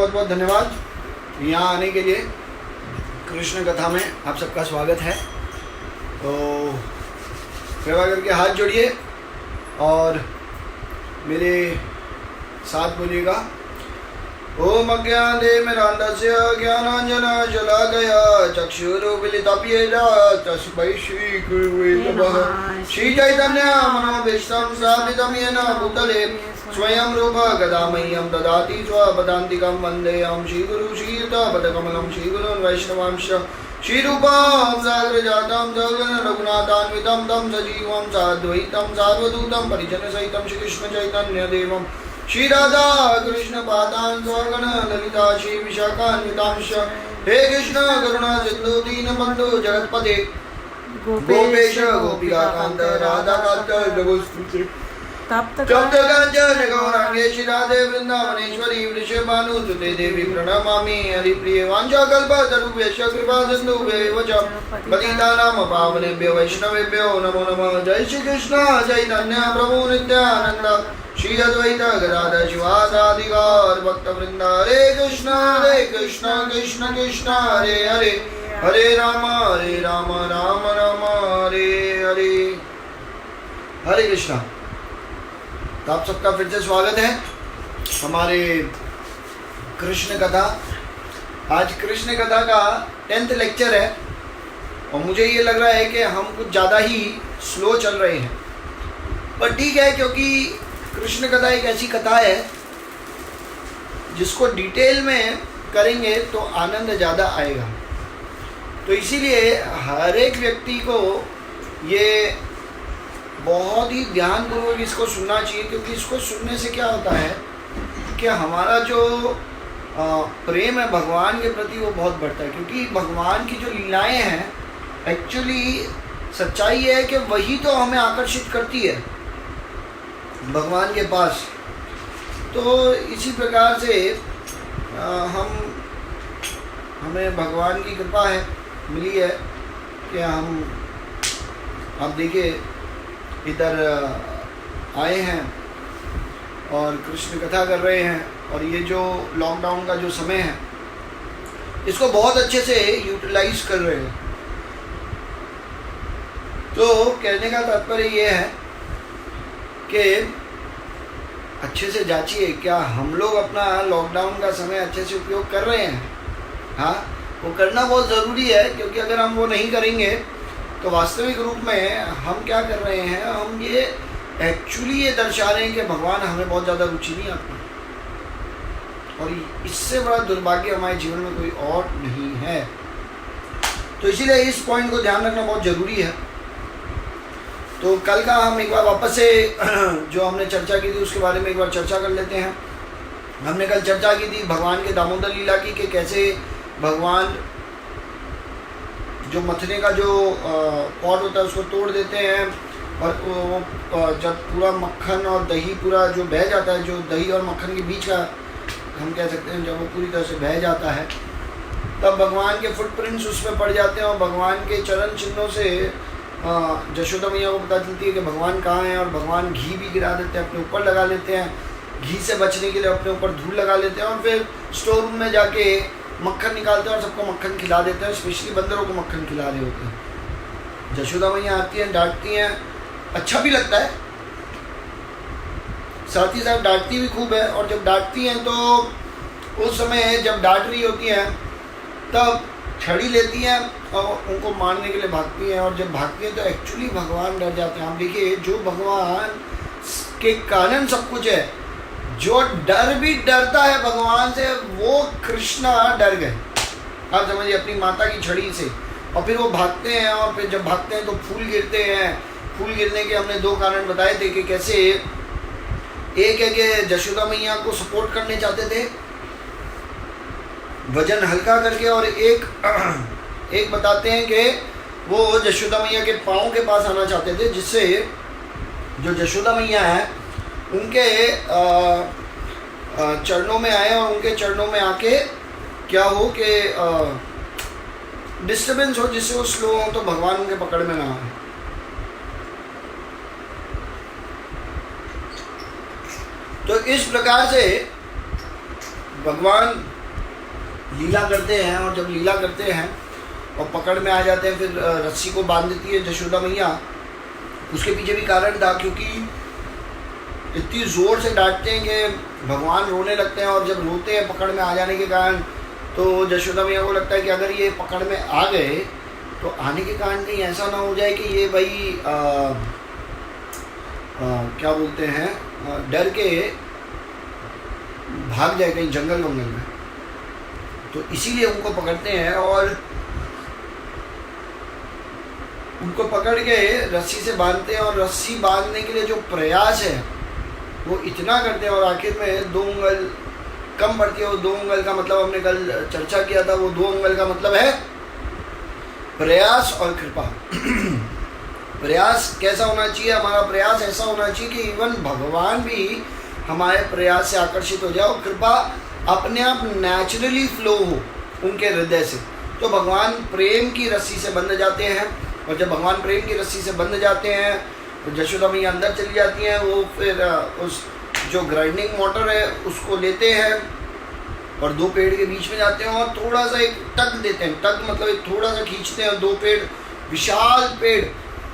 बहुत बहुत धन्यवाद यहाँ आने के लिए। कृष्ण कथा में आप सबका स्वागत है। तो कृपा करके हाथ जोड़िए और मेरे साथ बोलिएगा। ओम अज्ञानतिमिरान्धस्य ज्ञानाञ्जनशलाकया चक्षुरुन्मीलितं तस्मै श्रीगुरुवे नमः। श्रीचैतन्यमनोभीष्टं स्थापितं येन भूतले स्वयं रूप गदा मह्यं ददाति स्वपदान्तिकं वन्देऽहं श्रीगुरुं श्रीयुतपदकमलं श्रीगुरून् वैष्णवांश्च श्रीरूपं साग्रजातं सगण रघुनाथान्वितं तं सजीवं साद्वैतं सार्वभौतं परिजनसहितं श्रीकृष्णचैतन्यदेवं श्री राधा कृष्ण पादान स्वगण ललिता श्री विशाखान्वितांश। हे कृष्ण करुणा सिंधु दीनबंधु जगत्पते गोपेश गोपिकांत राधा कांत नमोस्तुते। तप्त कांचन गौरांगे श्री राधे वृंदावनेश्वरी वृषभानुसुते देवी प्रणमामि हरिप्रिये। वाञ्छाकल्पतरुभ्यश्च कृपा सिन्धुभ्यैव च पतितानां पावनेभ्यो वैष्णवेभ्यो नमो नमः। जय श्री कृष्ण चैतन्य प्रभु नित्यानंद श्री अद्वैत गदाधर शिवासादि गौर भक्तवृंद। हरे कृष्ण कृष्ण कृष्ण हरे हरे हरे राम राम राम हरे हरे हरे कृष्ण। तो आप सबका फिर से स्वागत है हमारे कृष्ण कथा। आज कृष्ण कथा का 10th लेक्चर है और मुझे ये लग रहा है कि हम कुछ ज़्यादा ही स्लो चल रहे हैं, पर ठीक है, क्योंकि कृष्ण कथा एक ऐसी कथा है जिसको डिटेल में करेंगे तो आनंद ज़्यादा आएगा। तो इसीलिए हर एक व्यक्ति को ये बहुत ही ध्यानपूर्वक इसको सुनना चाहिए, क्योंकि इसको सुनने से क्या होता है कि हमारा जो प्रेम है भगवान के प्रति वो बहुत बढ़ता है। क्योंकि भगवान की जो लीलाएं हैं, एक्चुअली सच्चाई है कि वही तो हमें आकर्षित करती है भगवान के पास। तो इसी प्रकार से हमें भगवान की कृपा है मिली है कि हम आप देखिए इधर आए हैं और कृष्ण कथा कर रहे हैं। और ये जो लॉकडाउन का जो समय है इसको बहुत अच्छे से यूटिलाइज कर रहे हैं। तो कहने का तात्पर्य ये है कि अच्छे से जांचिए क्या हम लोग अपना लॉकडाउन का समय अच्छे से उपयोग कर रहे हैं। हाँ, वो करना बहुत ज़रूरी है, क्योंकि अगर हम वो नहीं करेंगे तो वास्तविक रूप में हम क्या कर रहे हैं, हम ये एक्चुअली ये दर्शा रहे हैं कि भगवान हमें बहुत ज़्यादा रुचि नहीं आती। और इससे बड़ा दुर्भाग्य हमारे जीवन में कोई और नहीं है। तो इसीलिए इस पॉइंट को ध्यान रखना बहुत ज़रूरी है। तो कल का हम एक बार वापस से जो हमने चर्चा की थी उसके बारे में एक बार चर्चा कर लेते हैं। हमने कल चर्चा की थी भगवान के दामोदर लीला की, कि कैसे भगवान जो मथने का जो पॉट होता है उसको तोड़ देते हैं और जब पूरा मक्खन और दही पूरा जो बह जाता है, जो दही और मक्खन के बीच का हम कह सकते हैं, जब वो पूरी तरह से बह जाता है तब भगवान के फुटप्रिंट्स उसमें पड़ जाते हैं और भगवान के चरण चिन्हों से यशोदा मैया को पता चलती है कि भगवान कहाँ हैं। और भगवान घी भी गिरा देते हैं, अपने ऊपर लगा लेते हैं, घी से बचने के लिए अपने ऊपर धूल लगा लेते हैं और फिर स्टोर रूम में जाके मक्खन निकालते हैं और सबको मक्खन खिला देते हैं। स्पेशली बंदरों को मक्खन खिला रहे होते हैं। यशोदा मैया आती हैं, डांटती हैं, अच्छा भी लगता है, साथ ही साथ डांटती भी खूब है। और जब डांटती हैं तो उस समय जब डांट रही होती हैं तब छड़ी लेती हैं और उनको मारने के लिए भागती हैं। और जब भागती हैं तो एक्चुअली भगवान डर जाते हैं। आप देखिए, जो भगवान के कारण सब कुछ है, जो डर भी डरता है भगवान से, वो कृष्णा डर गए। आप समझिए, अपनी माता की छड़ी से। और फिर वो भागते हैं और फिर जब भागते हैं तो फूल गिरते हैं। फूल गिरने के हमने 2 कारण बताए थे कि कैसे। एक है कि यशोदा मैया को सपोर्ट करने चाहते थे वजन हल्का करके, और एक बताते हैं कि वो यशोदा मैया के पाँव के पास आना चाहते थे, जिससे जो यशोदा मैया है उनके चरणों में आए और उनके चरणों में आके क्या हो कि डिस्टर्बेंस हो, जिससे वो स्लो हो तो भगवान उनके पकड़ में ना आए। तो इस प्रकार से भगवान लीला करते हैं, और जब लीला करते हैं और पकड़ में आ जाते हैं, फिर रस्सी को बांध देती है जशोदा मैया। उसके पीछे भी कारण था, क्योंकि इतनी ज़ोर से डांटते हैं कि भगवान रोने लगते हैं, और जब रोते हैं पकड़ में आ जाने के कारण, तो जशोदा मैया को लगता है कि अगर ये पकड़ में आ गए तो आने के कारण कहीं ऐसा ना हो जाए कि ये भाई क्या बोलते हैं, डर के भाग जाए कहीं जंगल वंगल में। तो इसीलिए उनको पकड़ते हैं, और उनको पकड़ के रस्सी से बांधते हैं, और रस्सी बांधने के लिए जो प्रयास है वो इतना करते हैं, और आखिर में 2 उंगल कम पड़ती है। वो 2 उंगल का मतलब हमने कल चर्चा किया था, वो 2 उंगल का मतलब है प्रयास और कृपा। प्रयास कैसा होना चाहिए? हमारा प्रयास ऐसा होना चाहिए कि इवन भगवान भी हमारे प्रयास से आकर्षित हो जाए, और कृपा अपने आप नेचुरली फ्लो हो उनके हृदय से। तो भगवान प्रेम की रस्सी से बंध जाते हैं, और जब भगवान प्रेम की रस्सी से बंध जाते हैं तो जशोदा मैया अंदर चली जाती हैं। वो फिर उस जो ग्राइंडिंग मोटर है उसको लेते हैं और 2 पेड़ के बीच में जाते हैं, और थोड़ा सा एक टक देते हैं। टक मतलब एक थोड़ा सा खींचते हैं, 2 पेड़, विशाल पेड़,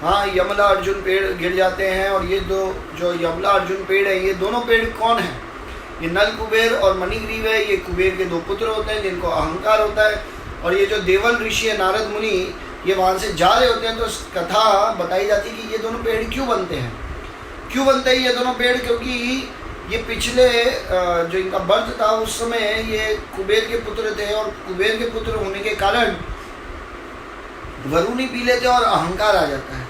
हाँ, यमला अर्जुन पेड़ गिर जाते हैं। और ये 2 जो यमला अर्जुन पेड़ है, ये दोनों पेड़ कौन है? ये नल कुबेर और मणिग्रीव है। ये कुबेर के 2 पुत्र होते हैं जिनको अहंकार होता है, और ये जो देवल ऋषि है नारद मुनि, ये वहाँ से जा रहे होते हैं। तो कथा बताई जाती है कि ये दोनों पेड़ क्यों बनते हैं। क्यों बनते हैं ये दोनों पेड़? क्योंकि ये पिछले जो इनका बर्थ था उस समय ये कुबेर के पुत्र थे, और कुबेर के पुत्र होने के कारण वरुणी पी लेते और अहंकार आ जाता है।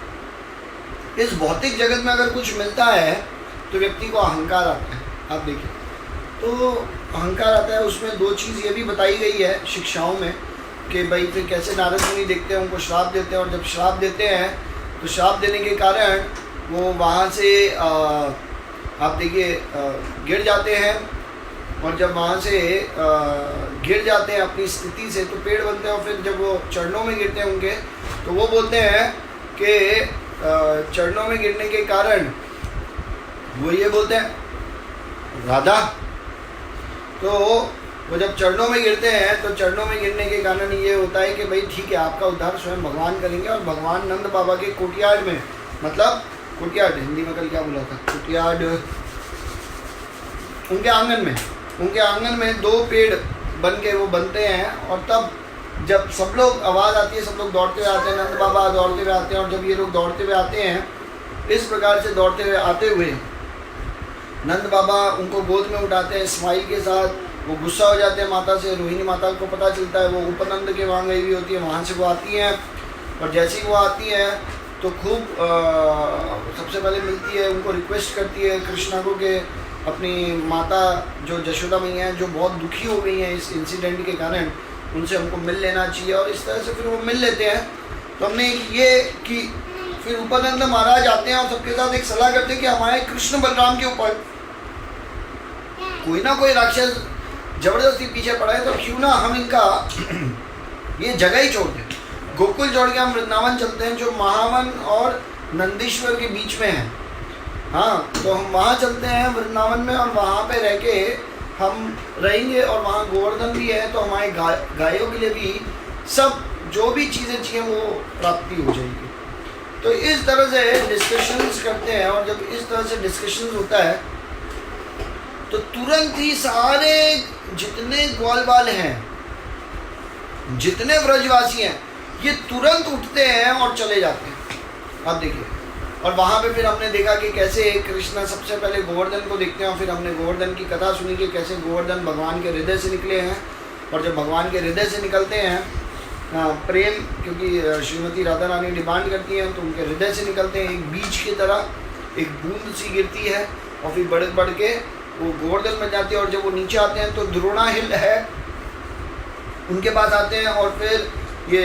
इस भौतिक जगत में अगर कुछ मिलता है तो व्यक्ति को अहंकार आता है। आप देखिए, तो अहंकार आता है। उसमें 2 चीज़ ये भी बताई गई है शिक्षाओं में कि भाई फिर कैसे नारद मुनि देखते हैं, उनको श्राप देते हैं, और जब श्राप देते हैं तो श्राप देने के कारण वो वहाँ से आप देखिए गिर जाते हैं, और जब वहाँ से गिर जाते हैं अपनी स्थिति से तो पेड़ बनते हैं। और फिर जब वो चरणों में गिरते हैं उनके, तो वो बोलते हैं कि चरणों में गिरने के कारण वो ये बोलते हैं राधा। तो वो जब चरणों में गिरते हैं तो चरणों में गिरने के कारण ये होता है कि भाई ठीक है, आपका उद्धार स्वयं भगवान करेंगे। और भगवान नंद बाबा के कुटियाड में, मतलब कुटियाड हिंदी में कल क्या बोला था, कुटियाड, उनके आंगन में 2 पेड़ बन के वो बनते हैं। और तब जब सब लोग, आवाज़ आती है, सब लोग दौड़ते हुए आते हैं, नंद बाबा दौड़ते हुए आते हैं। और जब ये लोग दौड़ते हुए आते हैं, इस प्रकार से दौड़ते हुए आते हुए नंद बाबा उनको गोद में उठाते हैं स्माइल के साथ। वो गुस्सा हो जाते हैं माता से, रोहिणी माता को पता चलता है, वो उपनंद के वहाँ गई हुई होती है, वहाँ से वो आती हैं। और जैसे ही वो आती हैं तो खूब सबसे पहले मिलती है, उनको रिक्वेस्ट करती है कृष्णा को कि अपनी माता जो जशोदा मैया हैं, जो बहुत दुखी हो गई हैं इस इंसिडेंट के कारण, उनसे हमको मिल लेना चाहिए। और इस तरह से फिर वो मिल लेते हैं। तो हमने ये कि फिर उपनंद महाराज आते हैं और सबके साथ एक सलाह करते हैं कि हमारे कृष्ण बलराम के ऊपर कोई ना कोई राक्षस जबरदस्ती पीछे पड़ा है, तो क्यों ना हम इनका ये जगह ही छोड़ दें, गोकुल छोड़ के हम वृंदावन चलते हैं जो महावन और नंदीश्वर के बीच में है। हाँ, तो हम वहाँ चलते हैं वृंदावन में, और वहाँ पे रह के हम रहेंगे। और वहाँ गोवर्धन भी है, तो हमारे गायों के लिए भी सब जो भी चीज़ें चाहिए वो प्राप्ति हो जाएगी। तो इस तरह से डिस्कशंस करते हैं। और जब इस तरह से डिस्कशंस होता है तो तुरंत ही सारे जितने ग्वालबाल हैं, जितने ब्रजवासी हैं, ये तुरंत उठते हैं और चले जाते हैं। आप देखिए, और वहाँ पे फिर हमने देखा कि कैसे कृष्णा सबसे पहले गोवर्धन को देखते हैं, और फिर हमने गोवर्धन की कथा सुनी कि कैसे गोवर्धन भगवान के हृदय से निकले हैं। और जब भगवान के हृदय से निकलते हैं प्रेम, क्योंकि श्रीमती राधा रानी डिमांड करती हैं, तो उनके हृदय से निकलते हैं एक बीज की तरह, एक बूंद सी गिरती है, और फिर बढ़ के वो गोवर्धन में जाती है। और जब वो नीचे आते हैं तो द्रोणा हिल है, उनके पास आते हैं। और फिर ये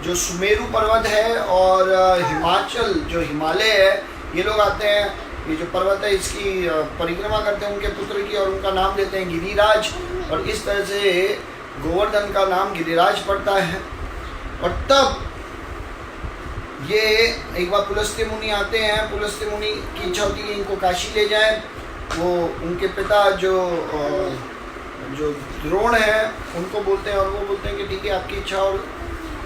जो सुमेरु पर्वत है और हिमाचल जो हिमालय है, ये लोग आते हैं। ये जो पर्वत है इसकी परिक्रमा करते हैं उनके पुत्र की, और उनका नाम देते हैं गिरिराज। और इस तरह से गोवर्धन का नाम गिरिराज पड़ता है। और तब ये एक बार पुलस्त्य मुनि आते हैं। पुलस्त्य मुनि की इच्छा होती है कि इनको काशी ले जाएं। वो उनके पिता जो जो द्रोण है उनको बोलते हैं, और वो बोलते हैं कि ठीक है आपकी इच्छा, और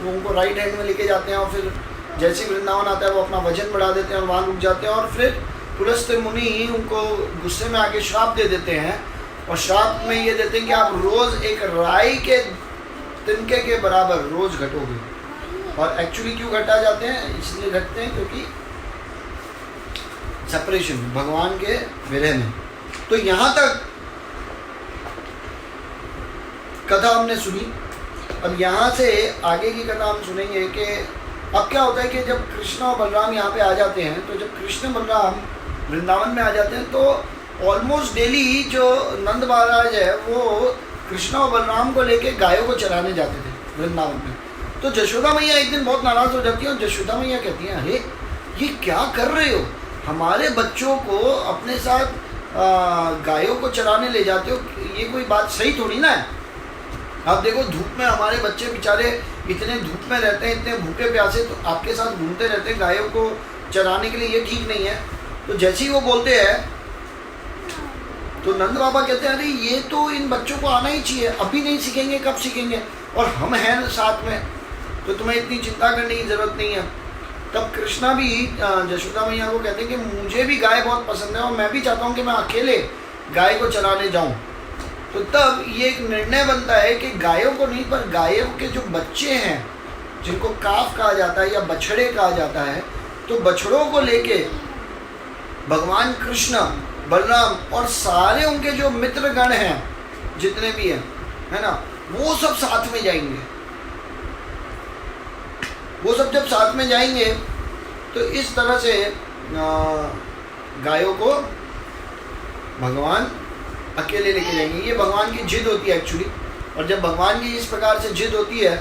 वो उनको राइट हैंड में लेके जाते हैं, और फिर जैसे ही वृंदावन आता है वो अपना वजन बढ़ा देते हैं और वहाँ रुक जाते हैं, और फिर पुलस्त्य मुनि उनको गुस्से में आके श्राप दे देते हैं, और श्राप में ये देते हैं कि आप रोज़ एक राई के तिनके के बराबर रोज़ घटोगे। और एक्चुअली क्यों घटा जाते हैं, इसलिए घटते हैं क्योंकि सेपरेशन भगवान के विरह में। तो यहाँ तक कथा हमने सुनी। अब यहाँ से आगे की कथा हम सुनेंगे कि अब क्या होता है कि जब कृष्ण और बलराम यहाँ पे आ जाते हैं, तो जब कृष्ण बलराम वृंदावन में आ जाते हैं तो ऑलमोस्ट डेली जो नंद महाराज है वो कृष्ण और बलराम को लेके गायों को चराने जाते थे वृंदावन में। तो जशोदा मैया एक दिन बहुत नाराज़ हो जाती है, और जशोदा मैया कहती हैं अरे ये क्या कर रहे हो, हमारे बच्चों को अपने साथ गायों को चराने ले जाते हो, ये कोई बात सही थोड़ी ना है। आप देखो धूप में हमारे बच्चे बेचारे इतने धूप में रहते हैं, इतने भूखे प्यासे, तो आपके साथ घूमते रहते हैं गायों को चराने के लिए, ये ठीक नहीं है। तो जैसे ही वो बोलते हैं तो नंद बाबा कहते हैं अरे ये तो इन बच्चों को आना ही चाहिए, अभी नहीं सीखेंगे कब सीखेंगे, और हम हैं साथ में, तो तुम्हें इतनी चिंता करने की ज़रूरत नहीं है। तब कृष्णा भी जशोदा मैया को कहते हैं कि मुझे भी गाय बहुत पसंद है, और मैं भी चाहता हूँ कि मैं अकेले गाय को चराने जाऊँ। तो तब ये एक निर्णय बनता है कि गायों को नहीं, पर गायों के जो बच्चे हैं जिनको काफ कहा जाता है या बछड़े कहा जाता है, तो बछड़ों को लेके भगवान कृष्ण बलराम और सारे उनके जो मित्रगण हैं जितने भी हैं, है ना, वो सब साथ में जाएंगे। वो सब जब साथ में जाएंगे तो इस तरह से गायों को भगवान अकेले लेके जाएंगे। ये भगवान की जिद होती है एक्चुअली, और जब भगवान की इस प्रकार से जिद होती है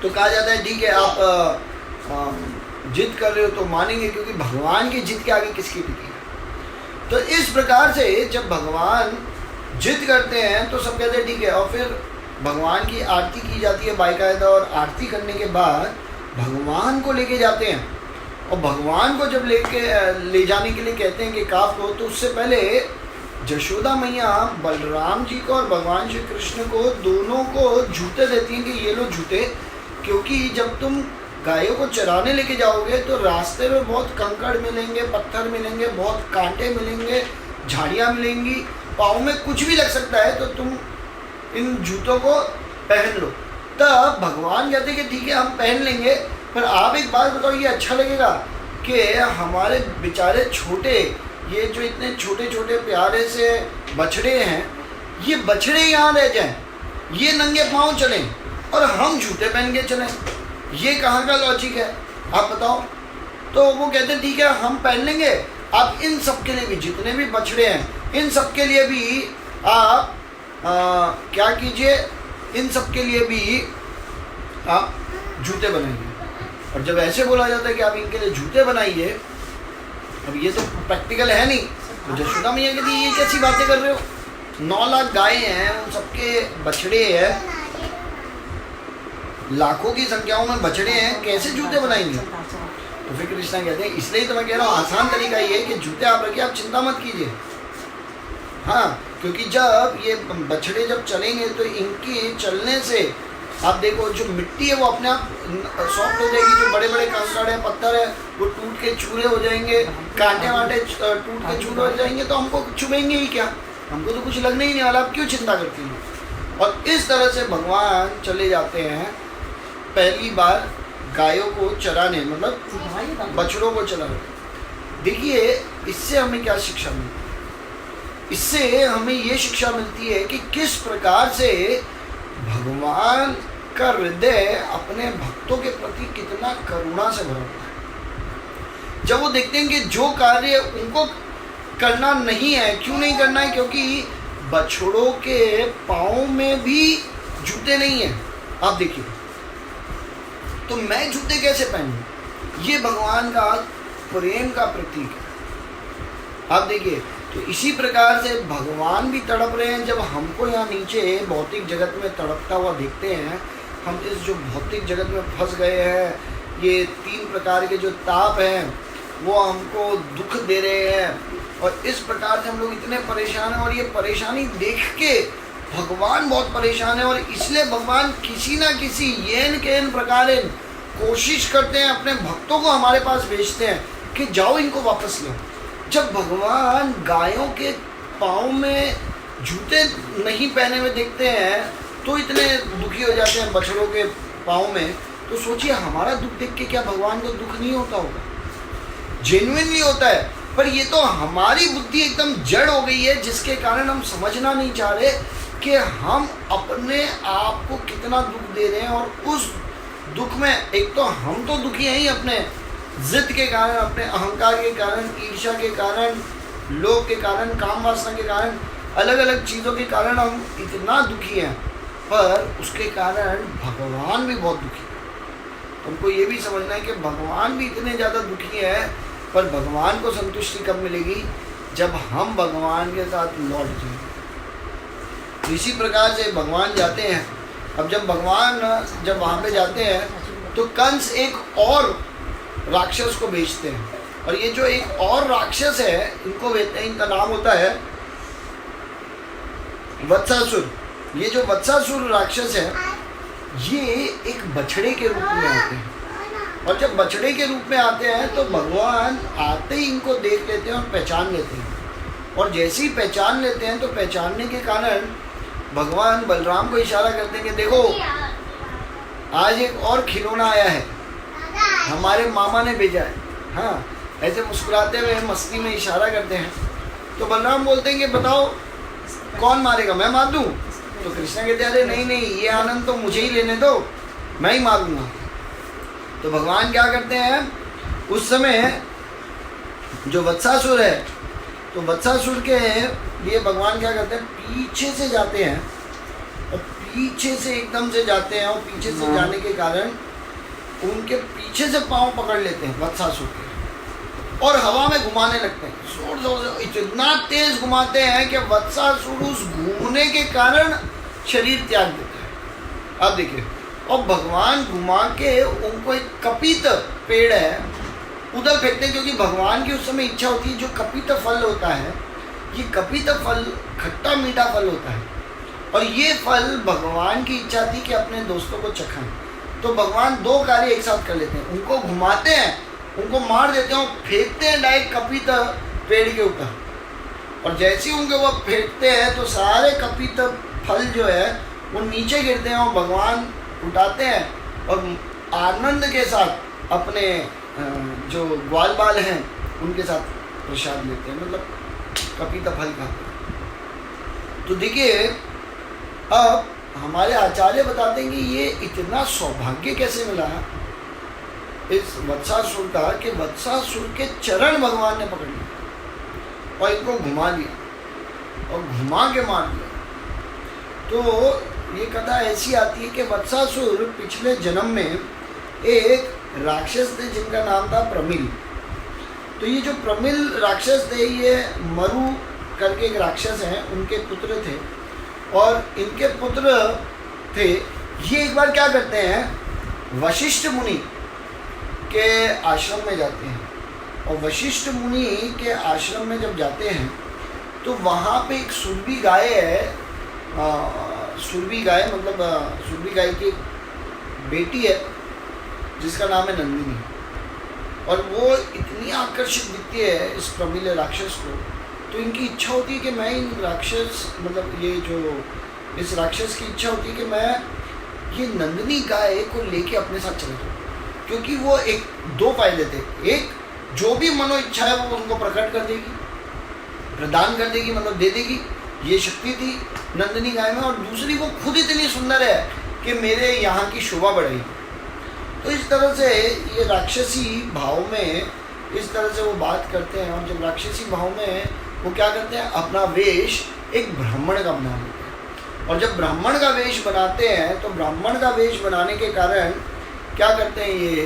तो कहा जाता है ठीक है आप जिद कर रहे हो तो मानेंगे, क्योंकि भगवान की जिद के आगे किसकी टिकी है। तो इस प्रकार से जब भगवान जिद करते हैं तो सब कहते हैं ठीक है, और फिर भगवान की आरती की जाती है बाकायदा, और आरती करने के बाद भगवान को लेके जाते हैं, और भगवान को जब ले जाने के लिए कहते हैं कि काफ को, तो उससे पहले जशोदा मैया बलराम जी को और भगवान श्री कृष्ण को दोनों को जूते देती हैं कि ये लो जूते, क्योंकि जब तुम गायों को चराने लेके जाओगे तो रास्ते में बहुत कंकड़ मिलेंगे, पत्थर मिलेंगे, बहुत कांटे मिलेंगे, झाड़ियाँ मिलेंगी, पाँव में कुछ भी लग सकता है, तो तुम इन जूतों को पहन लो। तब भगवान कहते कि ठीक है हम पहन लेंगे, पर आप एक बात बताओ, ये अच्छा लगेगा कि हमारे बेचारे छोटे, ये जो इतने छोटे छोटे प्यारे से बछड़े हैं, ये बछड़े यहाँ रह जाएं, ये नंगे पाँव चलें और हम जूते पहन के चलें, ये कहाँ का लॉजिक है आप बताओ। तो वो कहते हैं ठीक है हम पहन लेंगे, आप इन सब के लिए भी, जितने भी बछड़े हैं इन सब के लिए भी आप क्या कीजिए, इन सब के लिए भी आप जूते बनाइए। और जब ऐसे बोला जाता है कि आप इनके लिए जूते बनाइए, अब ये तो प्रैक्टिकल है नहीं, तो जशोदा मैया कहती है ये कैसी बातें कर रहे हो, 9 लाख गायें हैं, उन सबके बछड़े हैं, लाखों की संख्याओं में बछड़े हैं, कैसे जूते बनाएंगे। तो फिर कृष्णा कहते हैं इसलिए तो मैं कह रहा हूँ आसान तरीका ये है कि जूते आप रखिए, आप चिंता मत कीजिए। हाँ, क्योंकि जब ये बछड़े जब चलेंगे तो इनके चलने से आप देखो जो मिट्टी है वो अपने आप सॉफ्ट हो जाएगी, जो बड़े बड़े कंकड़ है, पत्थर है, वो टूट के चूरे हो जाएंगे, कांटे वाटे टूट के चूरे हो जाएंगे, तो हमको चुभेंगे ही क्या, हमको तो कुछ लगने ही नहीं वाला, आप क्यों चिंता करती हैं। और इस तरह से भगवान चले जाते हैं पहली बार गायों को चराने, मतलब बछड़ों को चराने। देखिए इससे हमें क्या शिक्षा मिलती है, इससे हमें ये शिक्षा मिलती है कि किस प्रकार से भगवान का हृदय अपने भक्तों के प्रति कितना करुणा से भरा हुआ है। जब वो देखते हैं कि जो कार्य उनको करना नहीं है, क्यों नहीं करना है, क्योंकि बछड़ों के पाँव में भी जूते नहीं हैं। आप देखिए, तो मैं जूते कैसे पहनूं, ये भगवान का प्रेम का प्रतीक है। आप देखिए, तो इसी प्रकार से भगवान भी तड़प रहे हैं। जब हमको यहाँ नीचे भौतिक जगत में तड़पता हुआ देखते हैं, हम इस जो भौतिक जगत में फंस गए हैं, ये 3 प्रकार के जो ताप हैं वो हमको दुख दे रहे हैं, और इस प्रकार से हम लोग इतने परेशान हैं, और ये परेशानी देख के भगवान बहुत परेशान है और इसलिए भगवान किसी ना किसी येन केन प्रकार कोशिश करते हैं, अपने भक्तों को हमारे पास भेजते हैं कि जाओ इनको वापस लो। जब भगवान गायों के पाँव में जूते नहीं पहने हुए देखते हैं तो इतने दुखी हो जाते हैं बछड़ों के पाँव में, तो सोचिए हमारा दुख देख के क्या भगवान को दुख नहीं होता होगा? जेन्युइनली होता है। पर ये तो हमारी बुद्धि एकदम जड़ हो गई है, जिसके कारण हम समझना नहीं चाह रहे कि हम अपने आप को कितना दुख दे रहे हैं। और उस दुख में एक तो हम तो दुखी हैं ही अपने जिद के कारण, अपने अहंकार के कारण, ईर्ष्या के कारण, लोभ के कारण, काम वासना के कारण, अलग अलग चीज़ों के कारण हम इतना दुखी हैं। पर उसके कारण भगवान भी बहुत दुखी है। तुमको ये भी समझना है कि भगवान भी इतने ज़्यादा दुखी है, पर भगवान को संतुष्टि कब मिलेगी? जब हम भगवान के साथ लौट जाएंगे। इसी प्रकार से भगवान जाते हैं। अब जब भगवान जब वहाँ पे जाते हैं तो कंस एक और राक्षस को भेजते हैं, और ये जो एक और राक्षस है इनको भेजते हैं, इनका नाम होता है वत्सासुर। ये जो वत्सासुर राक्षस है ये एक बछड़े के रूप में आते हैं, और जब बछड़े के रूप में आते हैं तो भगवान आते ही इनको देख लेते हैं और पहचान लेते हैं। और जैसे ही पहचान लेते हैं तो पहचानने के कारण भगवान बलराम को इशारा करते हैं कि देखो आज एक और खिलौना आया है, हमारे मामा ने भेजा है। हाँ, ऐसे मुस्कुराते हुए मस्ती में इशारा करते हैं। तो बलराम बोलते हैं कि बताओ कौन मारेगा, मैं मार दूँ? तो कृष्णा कहते हैं अरे नहीं नहीं, ये आनंद तो मुझे ही लेने दो, मैं ही मारूंगा। तो भगवान क्या करते हैं, उस समय जो वत्सासुर है, तो वत्सासुर के लिए भगवान क्या करते हैं, पीछे से जाते हैं, और पीछे से एकदम से जाते हैं, और पीछे से जाने के कारण उनके पीछे से पाँव पकड़ लेते हैं वत्सासुर के, और हवा में घुमाने लगते हैं। जोर जोर से इतना तेज घुमाते हैं कि वत्सासुर उस घूमने के कारण शरीर त्याग देता है। अब देखिए, और भगवान घुमा के उनको एक कपित पेड़ है उधर फेंकते हैं, क्योंकि भगवान की उस समय इच्छा होती है, जो कपित फल होता है, ये कपित फल खट्टा मीठा फल होता है, और ये फल भगवान की इच्छा थी कि अपने दोस्तों को चखाएं। तो भगवान दो कार्य एक साथ कर लेते हैं, उनको घुमाते हैं, उनको मार देते हैं, और फेंकते हैं डायरेक्ट कपित पेड़ के ऊपर। और जैसे ही उनके वो फेंकते हैं तो सारे कपित फल जो है वो नीचे गिरते हैं, और भगवान उठाते हैं और आनंद के साथ अपने जो ग्वाल बाल हैं उनके साथ प्रसाद लेते हैं, मतलब कपिता फल खाते हैं। तो देखिए, अब हमारे आचार्य बताते हैं कि ये इतना सौभाग्य कैसे मिला इस वत्सासुर का, कि वत्सासुर के चरण भगवान ने पकड़ लिया और इनको घुमा दिया और घुमा के मार दिया। तो ये कथा ऐसी आती है कि वत्सासुर पिछले जन्म में एक राक्षस थे जिनका नाम था प्रमिल। तो ये जो प्रमिल राक्षस थे, ये मरु करके एक राक्षस हैं, उनके पुत्र थे, और इनके पुत्र थे, ये एक बार क्या करते हैं, वशिष्ठ मुनि के आश्रम में जाते हैं। और वशिष्ठ मुनि के आश्रम में जब जाते हैं तो वहाँ पे एक सुरभि गाय है, सुरभि गाय मतलब सुरभि गाय की बेटी है जिसका नाम है नंदिनी, और वो इतनी आकर्षित दिखती है इस प्रमिल राक्षस को। तो इनकी इच्छा होती है कि मैं इन राक्षस मतलब ये जो इस राक्षस की इच्छा होती है कि मैं ये नंदिनी गाय को लेके अपने साथ चले जाऊँ, क्योंकि वो एक दो फायदे थे, एक जो भी मनो इच्छा है वो उनको प्रकट कर देगी, प्रदान कर देगी, मतलब दे देगी, ये शक्ति थी नंदिनी गाय में, और दूसरी वो खुद इतनी सुंदर है कि मेरे यहाँ की शोभा बढ़ेगी। तो इस तरह से ये राक्षसी भाव में इस तरह से वो बात करते हैं, और जब राक्षसी भाव में वो क्या करते हैं, अपना वेश एक ब्राह्मण का बना लेते हैं। और जब ब्राह्मण का वेश बनाते हैं तो ब्राह्मण का वेश बनाने के कारण क्या करते हैं ये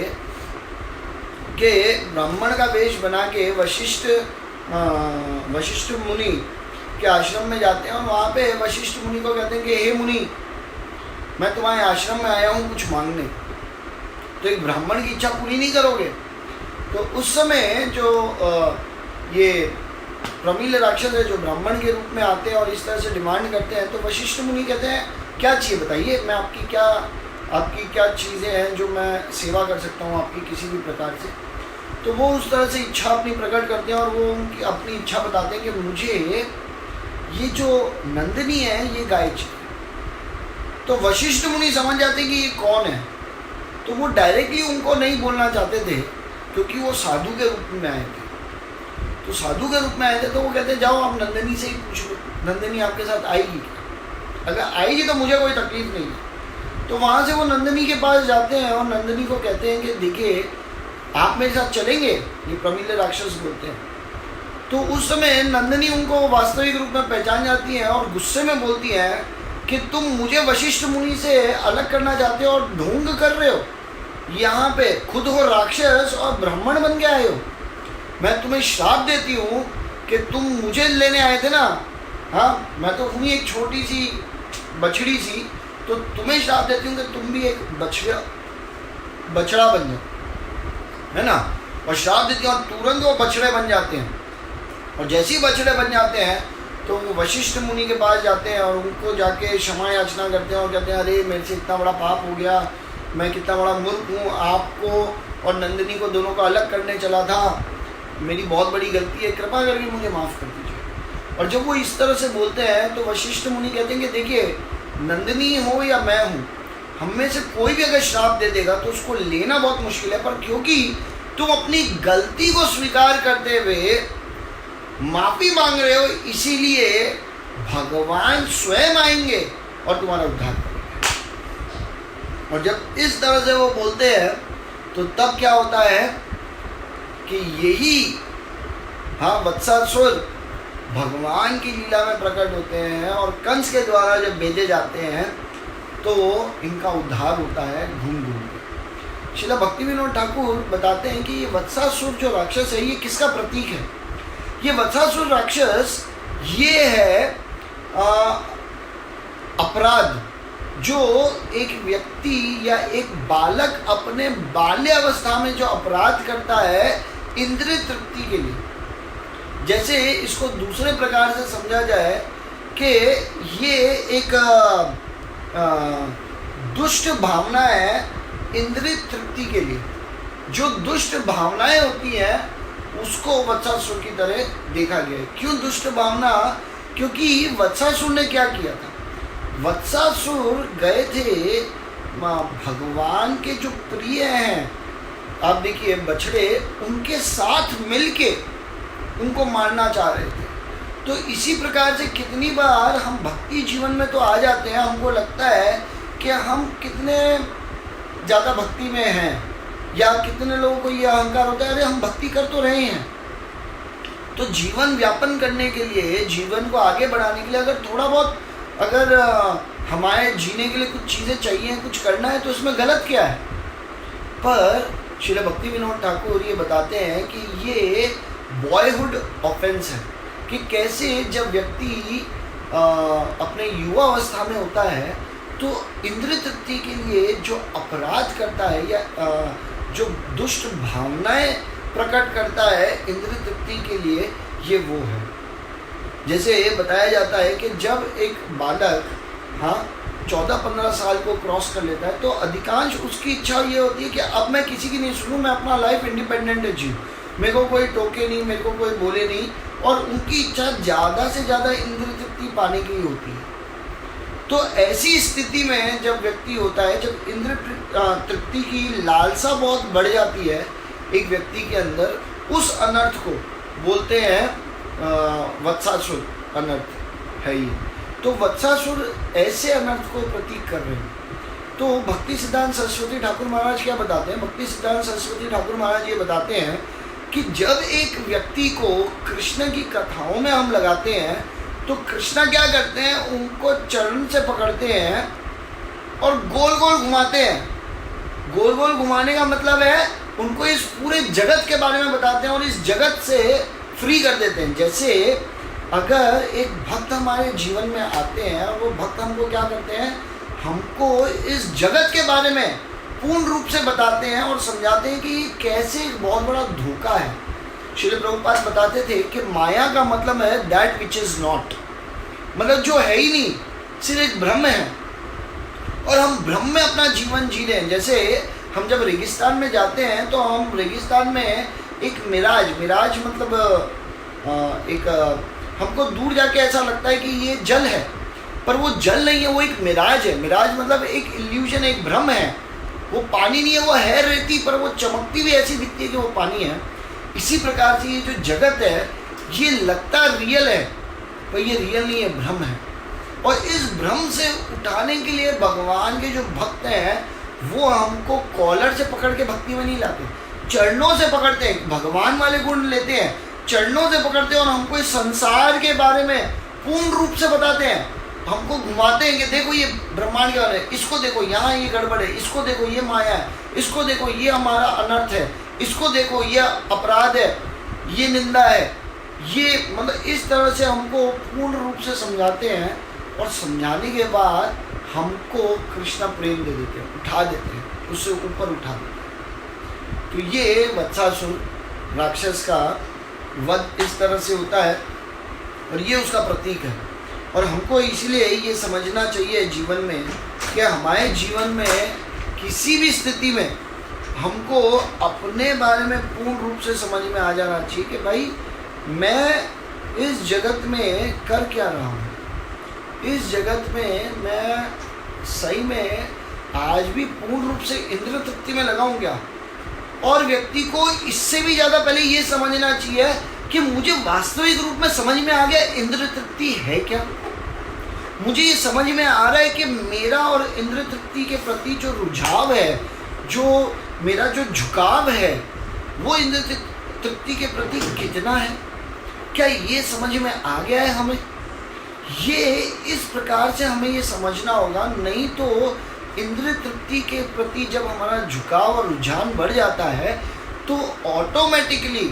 कि ब्राह्मण का वेश बना के वशिष्ठ मुनि के आश्रम में जाते हैं, और वहाँ पे वशिष्ठ मुनि को कहते हैं कि हे मुनि, मैं तुम्हारे आश्रम में आया हूँ कुछ मांगने, तो एक ब्राह्मण की इच्छा पूरी नहीं करोगे? तो उस समय जो ये प्रमील राक्षस है जो ब्राह्मण के रूप में आते हैं और इस तरह से डिमांड करते हैं, तो वशिष्ठ मुनि कहते हैं क्या चाहिए बताइए, मैं आपकी क्या चीज़ें हैं जो मैं सेवा कर सकता हूँ आपकी किसी भी प्रकार से। तो वो उस तरह से इच्छा अपनी प्रकट करते हैं और वो उनकी अपनी इच्छा बताते हैं कि मुझे ये जो नंदिनी है ये गाय चाहिए। तो वशिष्ठ मुनि समझ जाते हैं कि ये कौन है, तो वो डायरेक्टली उनको नहीं बोलना चाहते थे क्योंकि वो साधु के रूप में आए थे। तो साधु के रूप में आए थे तो वो कहते हैं जाओ आप नंदिनी से ही पूछ लो, नंदिनी आपके साथ आएगी क्या, अगर आएगी तो मुझे कोई तकलीफ नहीं है। तो वहाँ से वो नंदिनी के पास जाते हैं और नंदिनी को कहते हैं कि देखिए आप मेरे साथ चलेंगे, ये प्रमील राक्षस बोलते हैं। तो उस समय नंदिनी उनको वास्तविक रूप में पहचान जाती है और गुस्से में बोलती है कि तुम मुझे वशिष्ठ मुनि से अलग करना चाहते हो और ढोंग कर रहे हो, यहाँ पे खुद हो राक्षस और ब्राह्मण बन के आए हो। मैं तुम्हें श्राप देती हूँ कि तुम मुझे लेने आए थे ना, हाँ मैं तो हूँ एक छोटी सी बछड़ी सी, तो तुम्हें श्राप देती हूँ कि तुम भी एक बछड़ा बन जाओ, है ना। और श्राप देती हूँ और तुरंत वो बछड़े बन जाते हैं। और जैसे ही बछड़े बन जाते हैं तो वो वशिष्ठ मुनि के पास जाते हैं और उनको जाके क्षमा याचना करते हैं और कहते हैं अरे मेरे से इतना बड़ा पाप हो गया, मैं कितना बड़ा मूर्ख हूँ, आपको और नंदिनी को दोनों को अलग करने चला था, मेरी बहुत बड़ी गलती है, कृपा करके मुझे माफ़ कर दीजिए। और जब वो इस तरह से बोलते हैं तो वशिष्ठ मुनि कहते हैं कि देखिए नंदिनी हो या मैं हूँ, हम में से कोई भी अगर श्राप दे देगा तो उसको लेना बहुत मुश्किल है, पर क्योंकि तुम अपनी गलती को स्वीकार करते हुए माफ़ी मांग रहे हो, इसीलिए भगवान स्वयं आएंगे और तुम्हारा उद्धार करेंगे। और जब इस तरह से वो बोलते हैं तो तब क्या होता है कि यही वत्सासुर भगवान की लीला में प्रकट होते हैं और कंस के द्वारा जब भेजे जाते हैं तो इनका उद्धार होता है घूम घूम के। श्रील भक्ति विनोद ठाकुर बताते हैं कि ये वत्सासुर जो राक्षस है ये किसका प्रतीक है। ये वत्सासुर राक्षस ये है अपराध जो एक व्यक्ति या एक बालक अपने बाल्यावस्था में जो अपराध करता है इंद्रिय तृप्ति के लिए। जैसे इसको दूसरे प्रकार से समझा जाए कि ये एक दुष्ट भावना है इंद्रिय तृप्ति के लिए। जो दुष्ट भावनाएं होती हैं उसको वत्सासुर की तरह देखा गया है। क्यों दुष्ट भावना? क्योंकि वत्सासुर ने क्या किया था, वत्सासुर गए थे भगवान के जो प्रिय हैं, आप देखिए बछड़े, उनके साथ मिलके उनको मारना चाह रहे थे। तो इसी प्रकार से कितनी बार हम भक्ति जीवन में तो आ जाते हैं, हमको लगता है कि हम कितने ज़्यादा भक्ति में हैं, या कितने लोगों को ये अहंकार होता है अरे हम भक्ति कर तो रहे हैं। तो जीवन व्यापन करने के लिए, जीवन को आगे बढ़ाने के लिए अगर थोड़ा बहुत अगर हमारे जीने के लिए कुछ चीज़ें चाहिए, कुछ करना है, तो इसमें गलत क्या है। पर श्रील भक्ति विनोद ठाकुर ये बताते हैं कि ये बॉयहुड ऑफेंस है कि कैसे जब व्यक्ति अपने युवा अवस्था में होता है तो इंद्रिय तृप्ति के लिए जो अपराध करता है या जो दुष्ट भावनाएं प्रकट करता है इंद्रिय तृप्ति के लिए, ये वो है। जैसे बताया जाता है कि जब एक बालक 14-15 साल को क्रॉस कर लेता है तो अधिकांश उसकी इच्छा ये होती है कि अब मैं किसी की नहीं सुनूं, मैं अपना लाइफ इंडिपेंडेंट जीऊँ, मेरे को कोई टोके नहीं, मेरे को कोई बोले नहीं, और उनकी इच्छा ज़्यादा से ज़्यादा इंद्रिय तृप्ति पाने की होती है। तो ऐसी स्थिति में जब व्यक्ति होता है, जब इंद्रिय तृप्ति की लालसा बहुत बढ़ जाती है एक व्यक्ति के अंदर, उस अनर्थ को बोलते हैं वत्सासुर अनर्थ है ये। तो वत्सासुर ऐसे अनर्थ को प्रतीक कर रहे हैं। तो भक्ति सिद्धांत सरस्वती ठाकुर महाराज क्या बताते हैं? भक्ति सिद्धांत सरस्वती ठाकुर महाराज ये बताते हैं कि जब एक व्यक्ति को कृष्ण की कथाओं में हम लगाते हैं तो कृष्णा क्या करते हैं, उनको चरण से पकड़ते हैं और गोल गोल घुमाते हैं। गोल गोल घुमाने का मतलब है उनको इस पूरे जगत के बारे में बताते हैं और इस जगत से फ्री कर देते हैं। जैसे अगर एक भक्त हमारे जीवन में आते हैं और वो भक्त हमको क्या करते हैं, हमको इस जगत के बारे में पूर्ण रूप से बताते हैं और समझाते हैं कि कैसे एक बहुत बड़ा धोखा है। श्रील प्रभुपाद बताते थे कि माया का मतलब है दैट विच इज नॉट, मतलब जो है ही नहीं, सिर्फ एक भ्रम है और हम भ्रम में अपना जीवन जी रहे हैं। जैसे हम जब रेगिस्तान में जाते हैं तो हम रेगिस्तान में एक मिराज मतलब एक हमको दूर जाके ऐसा लगता है कि ये जल है, पर वो जल नहीं है, वो एक मिराज है। मिराज मतलब एक इल्यूजन, एक भ्रम है। वो पानी नहीं है, वो है रेती, पर वो चमकती भी ऐसी दिखती है कि वो पानी है। इसी प्रकार से ये जो जगत है ये लगता रियल है, पर ये रियल नहीं है, भ्रम है। और इस भ्रम से उठाने के लिए भगवान के जो भक्त हैं वो हमको कॉलर से पकड़ के भक्ति में नहीं लाते, चरणों से पकड़ते हैं, भगवान वाले गुण लेते हैं, चरणों से पकड़ते हैं और हमको इस संसार के बारे में पूर्ण रूप से बताते हैं। हमको घुमाते हैं कि देखो ये ब्रह्मांड के बारे में, इसको देखो यहाँ ये गड़बड़ है, इसको देखो ये माया है, इसको देखो ये हमारा अनर्थ है, इसको देखो ये अपराध है, ये निंदा है, ये मतलब इस तरह से हमको पूर्ण रूप से समझाते हैं। और समझाने के बाद हमको कृष्ण प्रेम दे देते हैं, उठा देते हैं, उससे ऊपर उठा देते हैं। तो ये वत्सासुर राक्षस का वध इस तरह से होता है और ये उसका प्रतीक है। और हमको इसलिए ये समझना चाहिए जीवन में कि हमारे जीवन में किसी भी स्थिति में हमको अपने बारे में पूर्ण रूप से समझ में आ जाना चाहिए कि भाई मैं इस जगत में कर क्या रहा हूँ, इस जगत में मैं सही में आज भी पूर्ण रूप से इंद्रिय तृप्ति में लगाऊं क्या। और व्यक्ति को इससे भी ज़्यादा पहले ये समझना चाहिए कि मुझे वास्तविक रूप में समझ में आ गया इंद्रिय तृप्ति है क्या। मुझे ये समझ में आ रहा है कि मेरा और इंद्रिय तृप्ति के प्रति जो रुझाव है, जो मेरा जो झुकाव है, वो इंद्रिय तृप्ति के प्रति कितना है। क्या ये समझ में आ गया है हमें? ये इस प्रकार से हमें ये समझना होगा, नहीं तो इंद्रिय तृप्ति के प्रति जब हमारा झुकाव और रुझान बढ़ जाता है तो ऑटोमेटिकली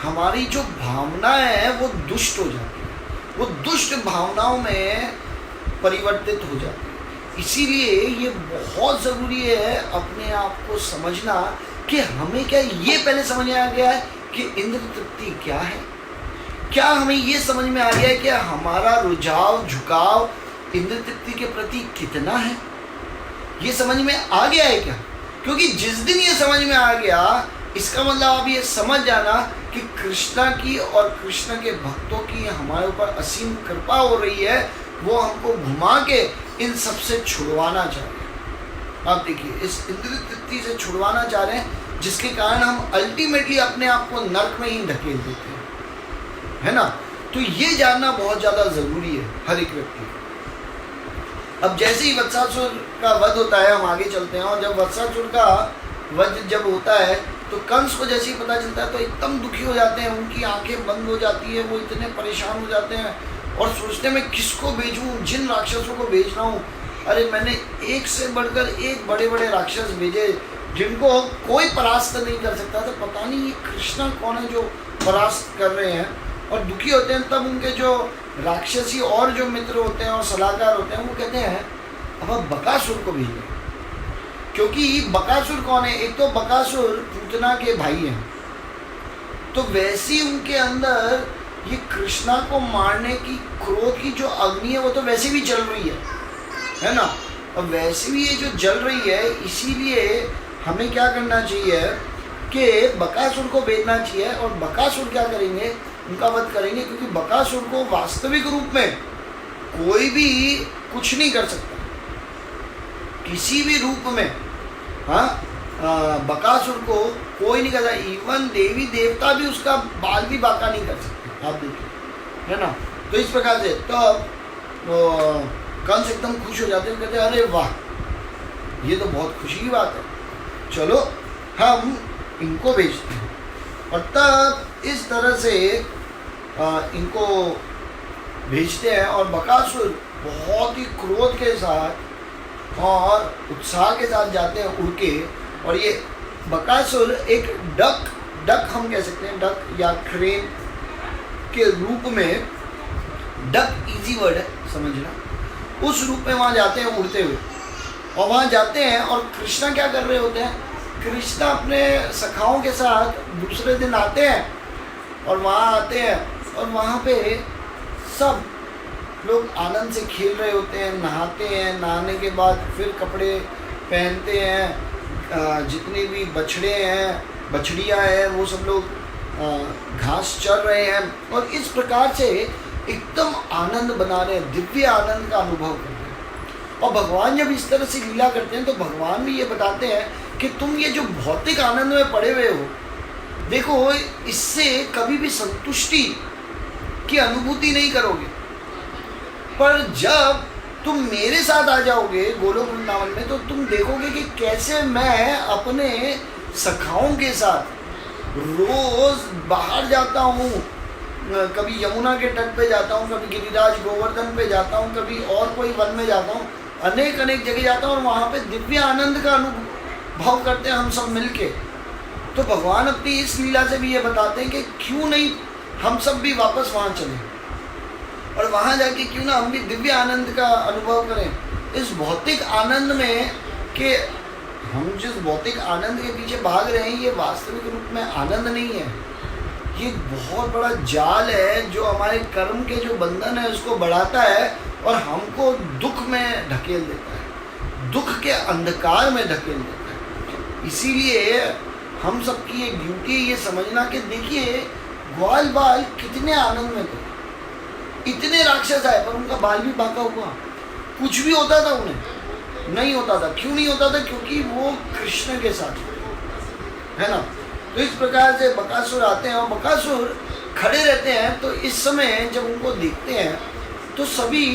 हमारी जो भावना है वो दुष्ट हो जाती है, वो दुष्ट भावनाओं में परिवर्तित हो जाती है। इसीलिए ये बहुत ज़रूरी है अपने आप को समझना कि हमें क्या ये पहले समझ में आ गया है कि इंद्रिय तृप्ति क्या है। क्या हमें ये समझ में आ गया है कि हमारा रुझाव झुकाव इंद्रिय तृप्ति के प्रति कितना है, ये समझ में आ गया है क्या। क्योंकि जिस दिन ये समझ में आ गया, इसका मतलब आप ये समझ जाना कि कृष्णा की और कृष्ण के भक्तों की हमारे ऊपर असीम कृपा हो रही है, वो हमको घुमा के इन सब से छुड़वाना चाह रहे हैं। आप देखिए, इस इंद्रिय तृप्ति से छुड़वाना चाह रहे हैं, जिसके कारण हम अल्टीमेटली अपने आप को नर्क में ही धकेल देते हैं, है ना। तो ये जानना बहुत ज़्यादा ज़रूरी है हर एक व्यक्ति को। अब जैसे ही वत्सासुर का वध होता है, हम आगे चलते हैं। और जब वत्सासुर का वध जब होता है तो कंस को जैसे ही पता चलता है तो एकदम दुखी हो जाते हैं, उनकी आंखें बंद हो जाती है, वो इतने परेशान हो जाते हैं और सोचते मैं किसको भेजूँ, जिन राक्षसों को भेज रहा हूँ। अरे मैंने एक से बढ़कर एक बड़े बड़े राक्षस भेजे जिनको कोई परास्त नहीं कर सकता था, पता नहीं ये कृष्ण कौन है जो परास्त कर रहे हैं। और दुखी होते हैं तब उनके जो राक्षसी और जो मित्र होते हैं और सलाहकार होते हैं वो कहते हैं अब आप बकासुर को भेजें। क्योंकि बकासुर कौन है, एक तो बकासुर पूतना के भाई हैं, तो वैसी उनके अंदर ये कृष्णा को मारने की क्रोध की जो अग्नि है वो तो वैसे भी जल रही है ना। और वैसे भी ये जो जल रही है, इसीलिए हमें क्या करना चाहिए कि बकासुर को भेजना चाहिए। और बकासुर क्या करेंगे, उनका वध करेंगे, क्योंकि बकासुर को वास्तविक रूप में कोई भी कुछ नहीं कर सकता, किसी भी रूप में। हाँ, बकासुर को कोई नहीं करता, इवन देवी देवता भी उसका बाल भी बाका नहीं कर सकते, आप देखिए, है ना। तो इस प्रकार से तब कंस एकदम खुश हो जाते हैं, कहते हैं अरे वाह, ये तो बहुत खुशी की बात है, चलो हम इनको भेजते हैं। और तब इस तरह से इनको भेजते हैं और बकासुर बहुत ही क्रोध के साथ और उत्साह के साथ जाते हैं उड़ के। और ये बकासुर एक डक हम कह सकते हैं, डक या क्रेन के रूप में, डक इजी वर्ड है समझना, उस रूप में वहाँ जाते हैं उड़ते हुए। और वहाँ जाते हैं और कृष्णा क्या कर रहे होते हैं, कृष्णा अपने सखाओं के साथ दूसरे दिन आते हैं और वहाँ आते हैं और वहाँ पे सब लोग आनंद से खेल रहे होते हैं, नहाते हैं, नहाने के बाद फिर कपड़े पहनते हैं, जितने भी बछड़े हैं बछड़ियाँ हैं वो सब लोग घास चर रहे हैं और इस प्रकार से एकदम आनंद बना रहे हैं, दिव्य आनंद का अनुभव कर रहे हैं। और भगवान जब इस तरह से लीला करते हैं तो भगवान भी ये बताते हैं कि तुम ये जो भौतिक आनंद में पड़े हुए हो, देखो इससे कभी भी संतुष्टि की अनुभूति नहीं करोगे, पर जब तुम मेरे साथ आ जाओगे गोलोक वृंदावन में तो तुम देखोगे कि कैसे मैं अपने सखाओं के साथ रोज बाहर जाता हूँ, कभी यमुना के तट पे जाता हूँ, कभी गिरिराज गोवर्धन पे जाता हूँ, कभी और कोई वन में जाता हूँ, अनेक अनेक जगह जाता हूँ और वहाँ पे दिव्य आनंद का अनुभव करते हैं हम सब मिलके। तो भगवान अपनी इस लीला से भी ये बताते हैं कि क्यों नहीं हम सब भी वापस वहाँ चलें और वहाँ जाके क्यों ना हम भी दिव्य आनंद का अनुभव करें। इस भौतिक आनंद में कि हम जिस भौतिक आनंद के पीछे भाग रहे हैं ये वास्तविक रूप में आनंद नहीं है, ये बहुत बड़ा जाल है जो हमारे कर्म के जो बंधन है उसको बढ़ाता है और हमको दुख में ढकेल देता है, दुख के अंधकार में ढकेल देता है। इसीलिए हम सबकी एक ड्यूटी ये समझना कि देखिए ग्वाल बाल कितने आनंद में थे, इतने राक्षस आए पर उनका बाल भी बांका हुआ, कुछ भी होता था उन्हें नहीं होता था। क्यों नहीं होता था? क्योंकि वो कृष्ण के साथ है ना। तो इस प्रकार से बकासुर आते हैं और बकासुर खड़े रहते हैं। तो इस समय जब उनको देखते हैं तो सभी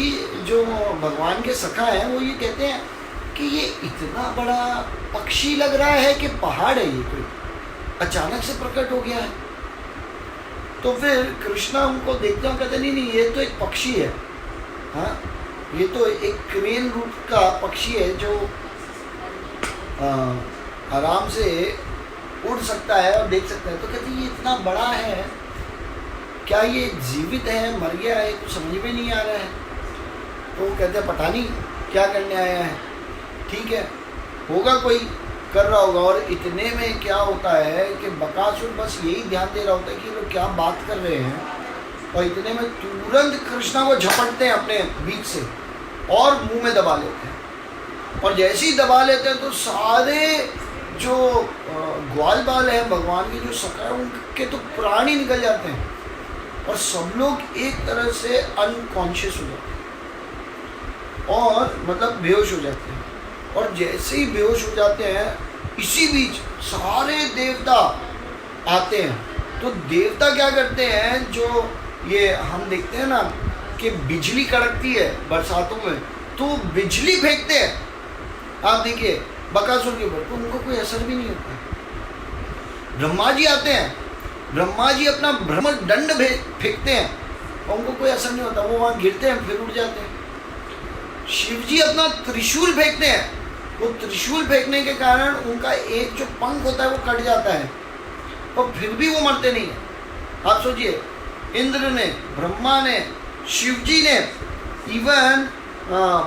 जो भगवान के सखा हैं वो ये कहते हैं कि ये इतना बड़ा पक्षी लग रहा है कि पहाड़ है, ये कोई अचानक से प्रकट हो गया है। तो फिर कृष्णा उनको देखते हैं, कहते नहीं ये तो एक पक्षी है, हाँ ये तो एक क्रेन रूप का पक्षी है जो आराम से उड़ सकता है और देख सकता है। तो कहते ये इतना बड़ा है, क्या ये जीवित है मर गया है, कुछ समझ में नहीं आ रहा है। तो वो कहते हैं पता नहीं क्या करने आया है, ठीक है होगा कोई कर रहा होगा। और इतने में क्या होता है कि बकासुर बस यही ध्यान दे रहा होता है कि लोग क्या बात कर रहे हैं और इतने में तुरंत कृष्णा को झपटते हैं अपने बीच से और मुंह में दबा लेते हैं। और जैसे ही दबा लेते हैं तो सारे जो ग्वाल बाल हैं भगवान के जो सखा उनके तो प्राण ही निकल जाते हैं और सब लोग एक तरह से अनकॉन्शियस हो जाते हैं और मतलब बेहोश हो जाते हैं। और जैसे ही बेहोश हो जाते हैं इसी बीच सारे देवता आते हैं। तो देवता क्या करते हैं, जो ये हम देखते हैं ना कि बिजली कड़कती है बरसातों में तो बिजली फेंकते हैं, आप देखिए बकासुर के ऊपर, तो उनको कोई असर भी नहीं होता। ब्रह्मा जी आते हैं, ब्रह्मा जी अपना ब्रह्म दंड फेंकते हैं और उनको कोई असर नहीं होता, वो वहाँ गिरते हैं फिर उड़ जाते हैं। शिव जी अपना त्रिशूल फेंकते हैं, वो त्रिशूल फेंकने के कारण उनका एक जो पंख होता है वो कट जाता है और फिर भी वो मरते नहीं है। आप सोचिए इंद्र ने, ब्रह्मा ने, शिव जी ने, इवन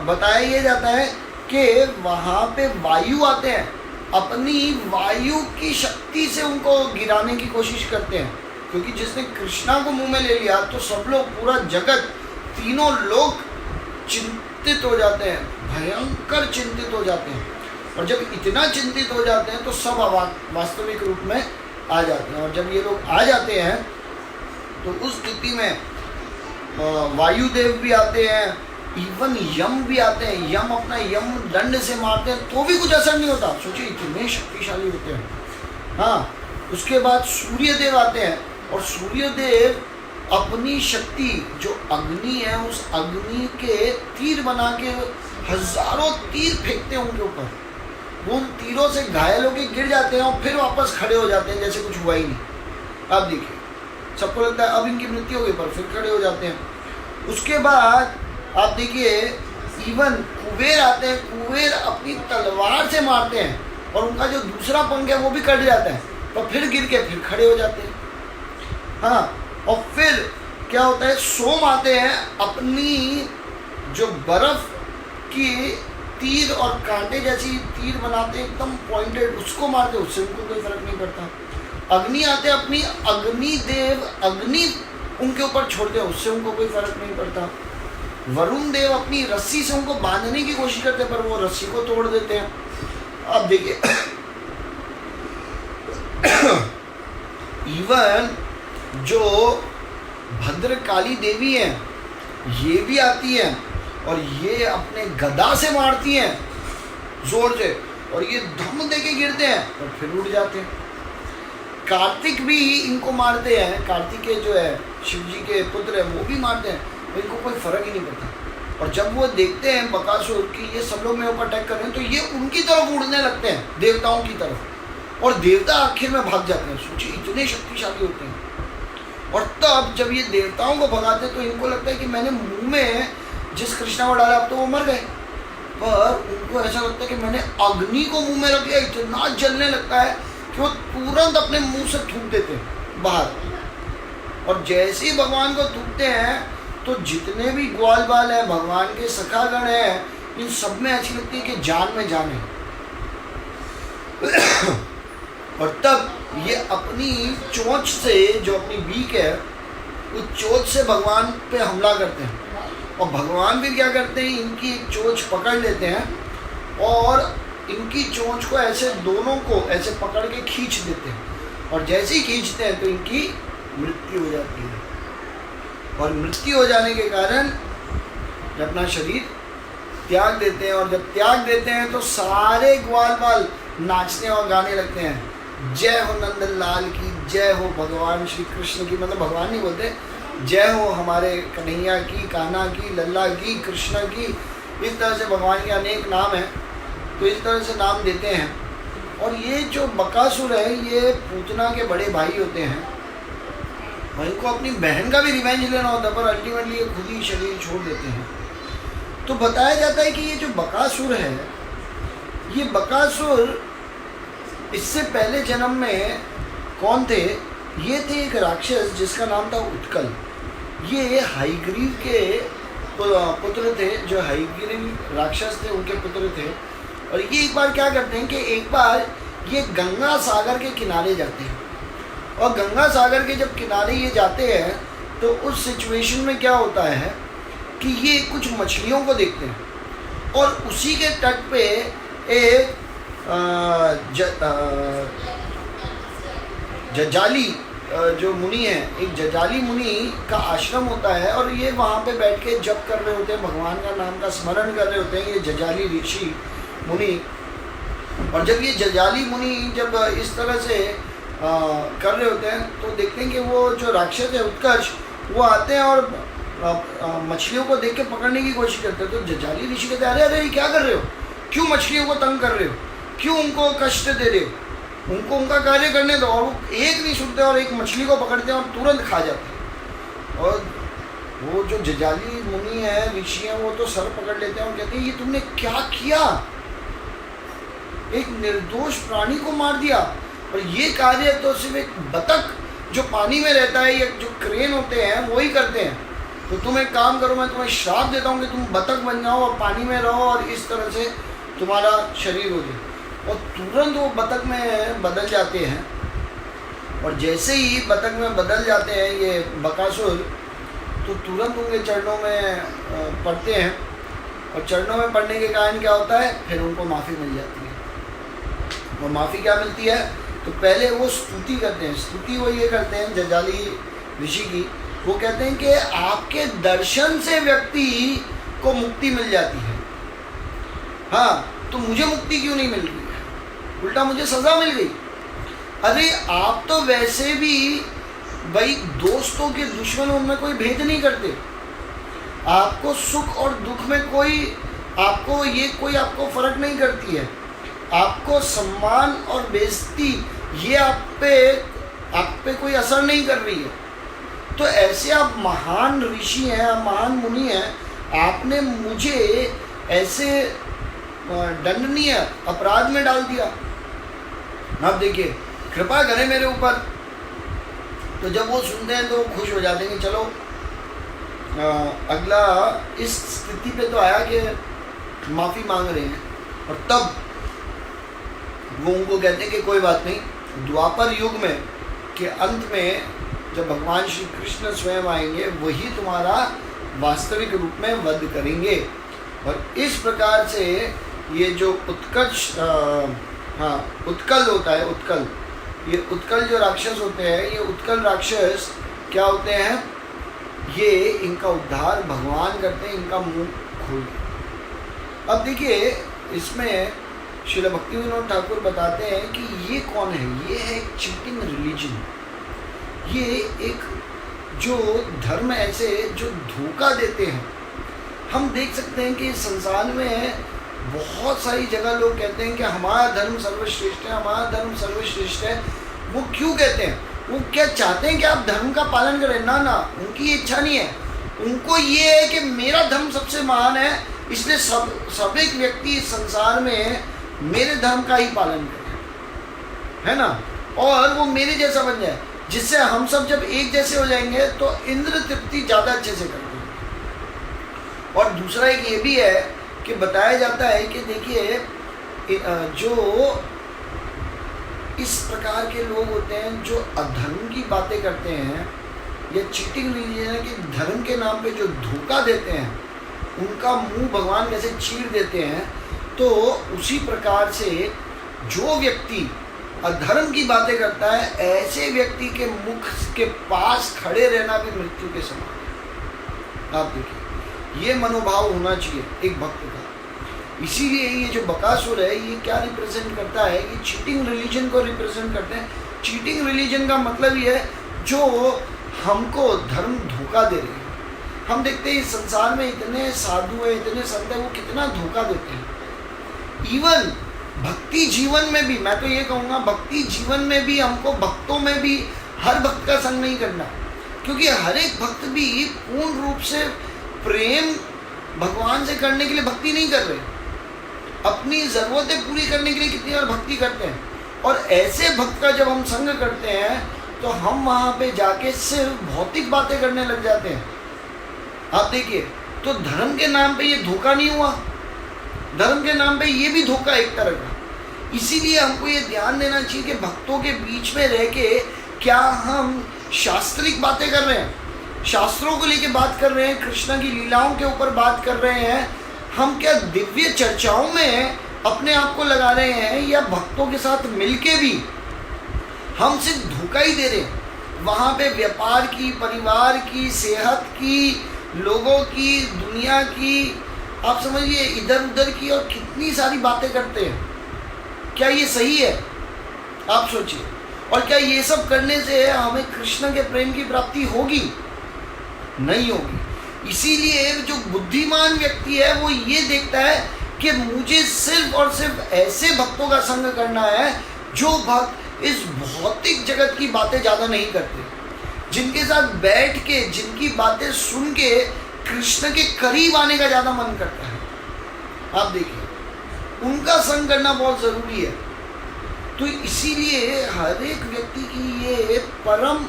बताया ये जाता है कि वहाँ पे वायु आते हैं, अपनी वायु की शक्ति से उनको गिराने की कोशिश करते हैं। क्योंकि जिसने कृष्णा को मुंह में ले लिया तो सब लोग, पूरा जगत, तीनों लोग चिंतित हो जाते हैं, भयंकर चिंतित हो जाते हैं। और जब इतना चिंतित हो जाते हैं तो सब वास्तविक रूप में आ जाते हैं। और जब ये लोग आ जाते हैं तो उस स्थिति में वायुदेव भी आते हैं, इवन यम भी आते हैं। यम अपना यम दंड से मारते हैं तो भी कुछ असर नहीं होता। सोचिए इतने शक्तिशाली होते हैं। हाँ, उसके बाद सूर्यदेव आते हैं और सूर्यदेव अपनी शक्ति जो अग्नि है उस अग्नि के तीर बना के हजारों तीर फेंकते हैं उनके ऊपर। वो उन तीरों से घायल होकर गिर जाते हैं और फिर वापस खड़े हो जाते हैं जैसे कुछ हुआ ही नहीं। अब देखिए सबको लगता है अब इनकी मृत्यु हो गई, पर फिर खड़े हो जाते हैं। उसके बाद आप देखिए इवन कुबेर आते हैं, कुबेर अपनी तलवार से मारते हैं और उनका जो दूसरा पंख है वो भी कट जाता है, तो फिर गिर के फिर खड़े हो जाते हैं। हाँ, और फिर क्या होता है, सोम आते हैं, अपनी जो बर्फ की तीर और कांटे जैसी तीर बनाते हैं एकदम पॉइंटेड, उसको मारते, उससे उनको कोई फर्क नहीं पड़ता। अग्नि आते अपनी अग्निदेव अग्नि उनके ऊपर छोड़ते हैं, उससे उनको कोई फर्क नहीं पड़ता। वरुण देव अपनी रस्सी से उनको बांधने की कोशिश करते हैं, पर वो रस्सी को तोड़ देते हैं। अब देखिए इवन जो भद्रकाली देवी हैं ये भी आती हैं और ये अपने गदा से मारती हैं जोर से, और ये धम दे के गिरते हैं और फिर उड़ जाते हैं। कार्तिक भी इनको मारते हैं, कार्तिकेय जो है शिव जी के पुत्र हैं वो भी मारते हैं, तो इनको कोई फर्क ही नहीं पड़ता। और जब वो देखते हैं बकासुर कि ये सब लोग मेरे ऊपर अटैक कर रहे हैं, तो ये उनकी तरफ उड़ने लगते हैं, देवताओं की तरफ, और देवता आखिर में भाग जाते हैं। सोचिए इतने शक्तिशाली होते हैं। और तब जब ये देवताओं को भगाते हैं तो इनको लगता है कि मैंने मुंह में जिस कृष्णा को डाला, अब तो वो मर गए, पर उनको ऐसा लगता है कि मैंने अग्नि को मुंह में रख दिया। इतना जलने लगता है कि वो तुरंत अपने मुंह से थूक देते हैं बाहर, और जैसे ही भगवान को थूकते हैं तो जितने भी ग्वाल बाल हैं, भगवान के सखागण हैं, इन सब में ऐसी लगती है कि जान में जान है। और तब ये अपनी चोंच से, जो अपनी बीक है, उस चोंच से भगवान पे हमला करते हैं, और भगवान भी क्या करते हैं, इनकी एक चोंच पकड़ लेते हैं और इनकी चोंच को ऐसे दोनों को ऐसे पकड़ के खींच देते हैं, और जैसे ही खींचते हैं तो इनकी मृत्यु हो जाती है। और मृत्यु हो जाने के कारण अपना शरीर त्याग देते हैं, और जब त्याग देते हैं तो सारे ग्वाल बाल नाचने और गाने लगते हैं, जय हो नंदन लाल की, जय हो भगवान श्री कृष्ण की, मतलब भगवान नहीं बोलते, जय हो हमारे कन्हैया की, कान्हा की, लल्ला की, कृष्ण की। इस तरह से भगवान के अनेक नाम हैं, तो इस तरह से नाम देते हैं। और ये जो बकासुर है ये पूतना के बड़े भाई होते हैं, और इनको अपनी बहन का भी रिवेंज लेना होता है, पर अल्टीमेटली ये खुद ही शरीर छोड़ देते हैं। तो बताया जाता है कि ये जो बकासुर है, ये बकासुर इससे पहले जन्म में कौन थे, ये थे एक राक्षस जिसका नाम था उत्कल। ये हयग्रीव के पुत्र थे, जो हयग्रीव राक्षस थे उनके पुत्र थे। और ये एक बार क्या करते हैं कि एक बार ये गंगा सागर के किनारे जाते हैं, और गंगा सागर के जब किनारे ये जाते हैं तो उस सिचुएशन में क्या होता है कि ये कुछ मछलियों को देखते हैं, और उसी के तट पे एक जजाली जो मुनि है, एक जजाली मुनि का आश्रम होता है, और ये वहाँ पे बैठ के जप कर रहे होते हैं, भगवान का नाम का स्मरण कर रहे होते हैं, ये जजाली ऋषि मुनि। और जब ये जजाली मुनि जब इस तरह से कर रहे होते हैं तो देखते हैं कि वो जो राक्षस है उत्कर्ष, वो आते हैं और मछलियों को देख के पकड़ने की कोशिश करते हैं। तो जजाली ऋषि कहते हैं, अरे अरे क्या कर रहे हो, क्यों मछलियों को तंग कर रहे हो, क्यों उनको कष्ट दे रहे हो, उनको उनका कार्य करने दो। और वो एक नहीं सुनते और एक मछली को पकड़ते हैं और तुरंत खा जाते हैं। और वो जो जजाली मुनि है, ऋषि हैं, वो तो सर पकड़ लेते हैं और कहते हैं ये तुमने क्या किया, एक निर्दोष प्राणी को मार दिया। और ये कार्य तो सिर्फ एक बतख जो पानी में रहता है, या जो क्रेन होते हैं वो ही करते हैं। तो तुम एक काम करो, मैं तुम्हें श्राप देता हूँ कि तुम बतख बन जाओ और पानी में रहो, और इस तरह से तुम्हारा शरीर हो जाए। और तुरंत वो बतख में बदल जाते हैं। और जैसे ही बतख में बदल जाते हैं ये बकासुर, तो तुरंत उनके चरणों में पड़ते हैं। और चरणों में पड़ने के कारण क्या होता है, फिर उनको माफ़ी मिल जाती है। और माफ़ी क्या मिलती है, तो पहले वो स्तुति करते हैं। स्तुति वो ये करते हैं जजाली ऋषि की, वो कहते हैं कि आपके दर्शन से व्यक्ति को मुक्ति मिल जाती है। हाँ, तो मुझे मुक्ति क्यों नहीं मिल रही है, उल्टा मुझे सज़ा मिल गई। अरे आप तो वैसे भी भाई दोस्तों के दुश्मन उनमें कोई भेद नहीं करते। आपको सुख और दुख में कोई आपको फ़र्क नहीं करती है। आपको सम्मान और बेइज्जती ये आप पे कोई असर नहीं कर रही है। तो ऐसे आप महान ऋषि हैं, आप महान मुनि हैं, आपने मुझे ऐसे दंडनीय अपराध में डाल दिया। अब देखिए, कृपा करें मेरे ऊपर। तो जब वो सुनते हैं तो खुश हो जाते हैं कि चलो अगला इस स्थिति पे तो आया कि माफ़ी मांग रहे हैं। और तब वो उनको कहते हैं कि कोई बात नहीं, द्वापर युग में के अंत में जब भगवान श्री कृष्ण स्वयं आएंगे वही तुम्हारा वास्तविक रूप में वध करेंगे। और इस प्रकार से ये जो उत्कर्ष उत्कल होता है, उत्कल, ये उत्कल जो राक्षस होते हैं, ये उत्कल राक्षस क्या होते हैं, ये इनका उद्धार भगवान करते हैं, इनका मुंह खोल। अब देखिए इसमें श्रील भक्ति विनोद ठाकुर बताते हैं कि ये कौन है, ये है एक चीटिंग रिलीजन। ये एक जो धर्म ऐसे जो धोखा देते हैं। हम देख सकते हैं कि संसार में बहुत सारी जगह लोग कहते हैं कि हमारा धर्म सर्वश्रेष्ठ है, हमारा धर्म सर्वश्रेष्ठ है। वो क्यों कहते हैं? वो क्या चाहते हैं कि आप धर्म का पालन करें? ना ना, उनकी इच्छा नहीं है। उनको ये है कि मेरा धर्म सबसे महान है, इसलिए सब एक व्यक्ति इस संसार में मेरे धर्म का ही पालन करे, है ना, और वो मेरे जैसा बन जाए, जिससे हम सब जब एक जैसे हो जाएंगे तो इंद्र तृप्ति ज़्यादा अच्छे से करते हैं। और दूसरा एक ये भी है कि बताया जाता है कि देखिए जो इस प्रकार के लोग होते हैं जो अधर्म की बातें करते हैं या चीटिंग रिलीजन है कि धर्म के नाम पे जो धोखा देते हैं, उनका मुंह भगवान कैसे चीर देते हैं। तो उसी प्रकार से जो व्यक्ति अधर्म की बातें करता है, ऐसे व्यक्ति के मुख के पास खड़े रहना भी मृत्यु के समान है। आप देखिए, ये मनोभाव होना चाहिए एक भक्त का। इसीलिए ये जो बकासुर है, ये क्या रिप्रेजेंट करता है? ये चीटिंग रिलीजन को रिप्रेजेंट करते हैं। चीटिंग रिलीजन का मतलब ये है जो हमको धर्म धोखा दे रहे हैं। हम देखते हैं इस संसार में इतने साधु हैं, इतने संत हैं, वो कितना धोखा देते हैं। इवन भक्ति जीवन में भी, मैं तो ये कहूँगा भक्ति जीवन में भी हमको, भक्तों में भी हर भक्त का संग नहीं करना, क्योंकि हर एक भक्त भी पूर्ण रूप से प्रेम भगवान से करने के लिए भक्ति नहीं कर रहे, अपनी ज़रूरतें पूरी करने के लिए कितनी बार भक्ति करते हैं। और ऐसे भक्त का जब हम संग करते हैं तो हम वहाँ पे जाके सिर्फ भौतिक बातें करने लग जाते हैं। आप देखिए, तो धर्म के नाम पे ये धोखा नहीं हुआ? धर्म के नाम पे ये भी धोखा एक तरह का। इसीलिए हमको ये ध्यान देना चाहिए कि भक्तों के बीच में रह के क्या हम शास्त्रिक बातें कर रहे हैं, शास्त्रों को लेके बात कर रहे हैं, कृष्ण की लीलाओं के ऊपर बात कर रहे हैं, हम क्या दिव्य चर्चाओं में अपने आप को लगा रहे हैं, या भक्तों के साथ मिलके भी हम सिर्फ धोखा ही दे रहे हैं। वहाँ पे व्यापार की, परिवार की, सेहत की, लोगों की, दुनिया की, आप समझिए इधर उधर की, और कितनी सारी बातें करते हैं। क्या ये सही है? आप सोचिए। और क्या ये सब करने से हमें कृष्ण के प्रेम की प्राप्ति होगी? नहीं होगी। इसीलिए जो बुद्धिमान व्यक्ति है वो ये देखता है कि मुझे सिर्फ और सिर्फ ऐसे भक्तों का संग करना है जो भक्त इस भौतिक जगत की बातें ज़्यादा नहीं करते, जिनके साथ बैठ के, जिनकी बातें सुन के कृष्ण के करीब आने का ज़्यादा मन करता है। आप देखिए, उनका संग करना बहुत ज़रूरी है। तो इसीलिए हर एक व्यक्ति की ये परम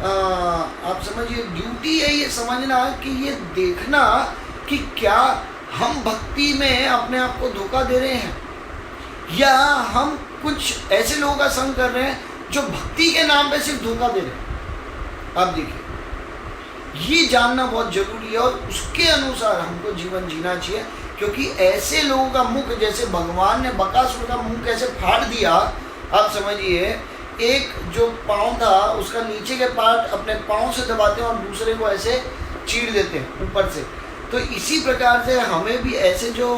आप समझिए ड्यूटी है ये समझना कि ये देखना कि क्या हम भक्ति में अपने आप को धोखा दे रहे हैं, या हम कुछ ऐसे लोगों का संग कर रहे हैं जो भक्ति के नाम पे सिर्फ धोखा दे रहे हैं। आप देखिए, ये जानना बहुत जरूरी है और उसके अनुसार हमको जीवन जीना चाहिए। क्योंकि ऐसे लोगों का मुख, जैसे भगवान ने बकासुर का मुंह कैसे फाड़ दिया, आप समझिए, एक जो पाँव था उसका नीचे के पार्ट अपने पाँव से दबाते हैं और दूसरे को ऐसे चीर देते हैं ऊपर से। तो इसी प्रकार से हमें भी ऐसे जो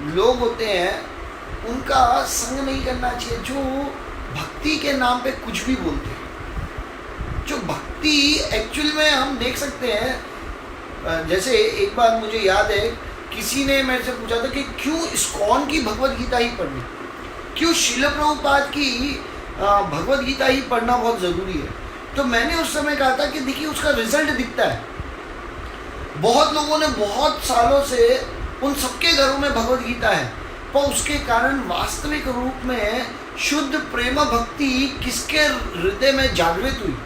लोग होते हैं उनका संग नहीं करना चाहिए, जो भक्ति के नाम पे कुछ भी बोलते हैं। जो भक्ति एक्चुअल में हम देख सकते हैं, जैसे एक बार मुझे याद है किसी ने मेरे से पूछा था कि क्यों इस्कॉन की भगवद गीता ही पढ़नी, क्यों श्रील प्रभुपाद की भगवद गीता ही पढ़ना बहुत ज़रूरी है। तो मैंने उस समय कहा था कि देखिए उसका रिजल्ट दिखता है। बहुत लोगों ने बहुत सालों से उन सबके घरों में भगवद गीता है, पर उसके कारण वास्तविक रूप में शुद्ध प्रेम भक्ति किसके हृदय में जागृत हुई।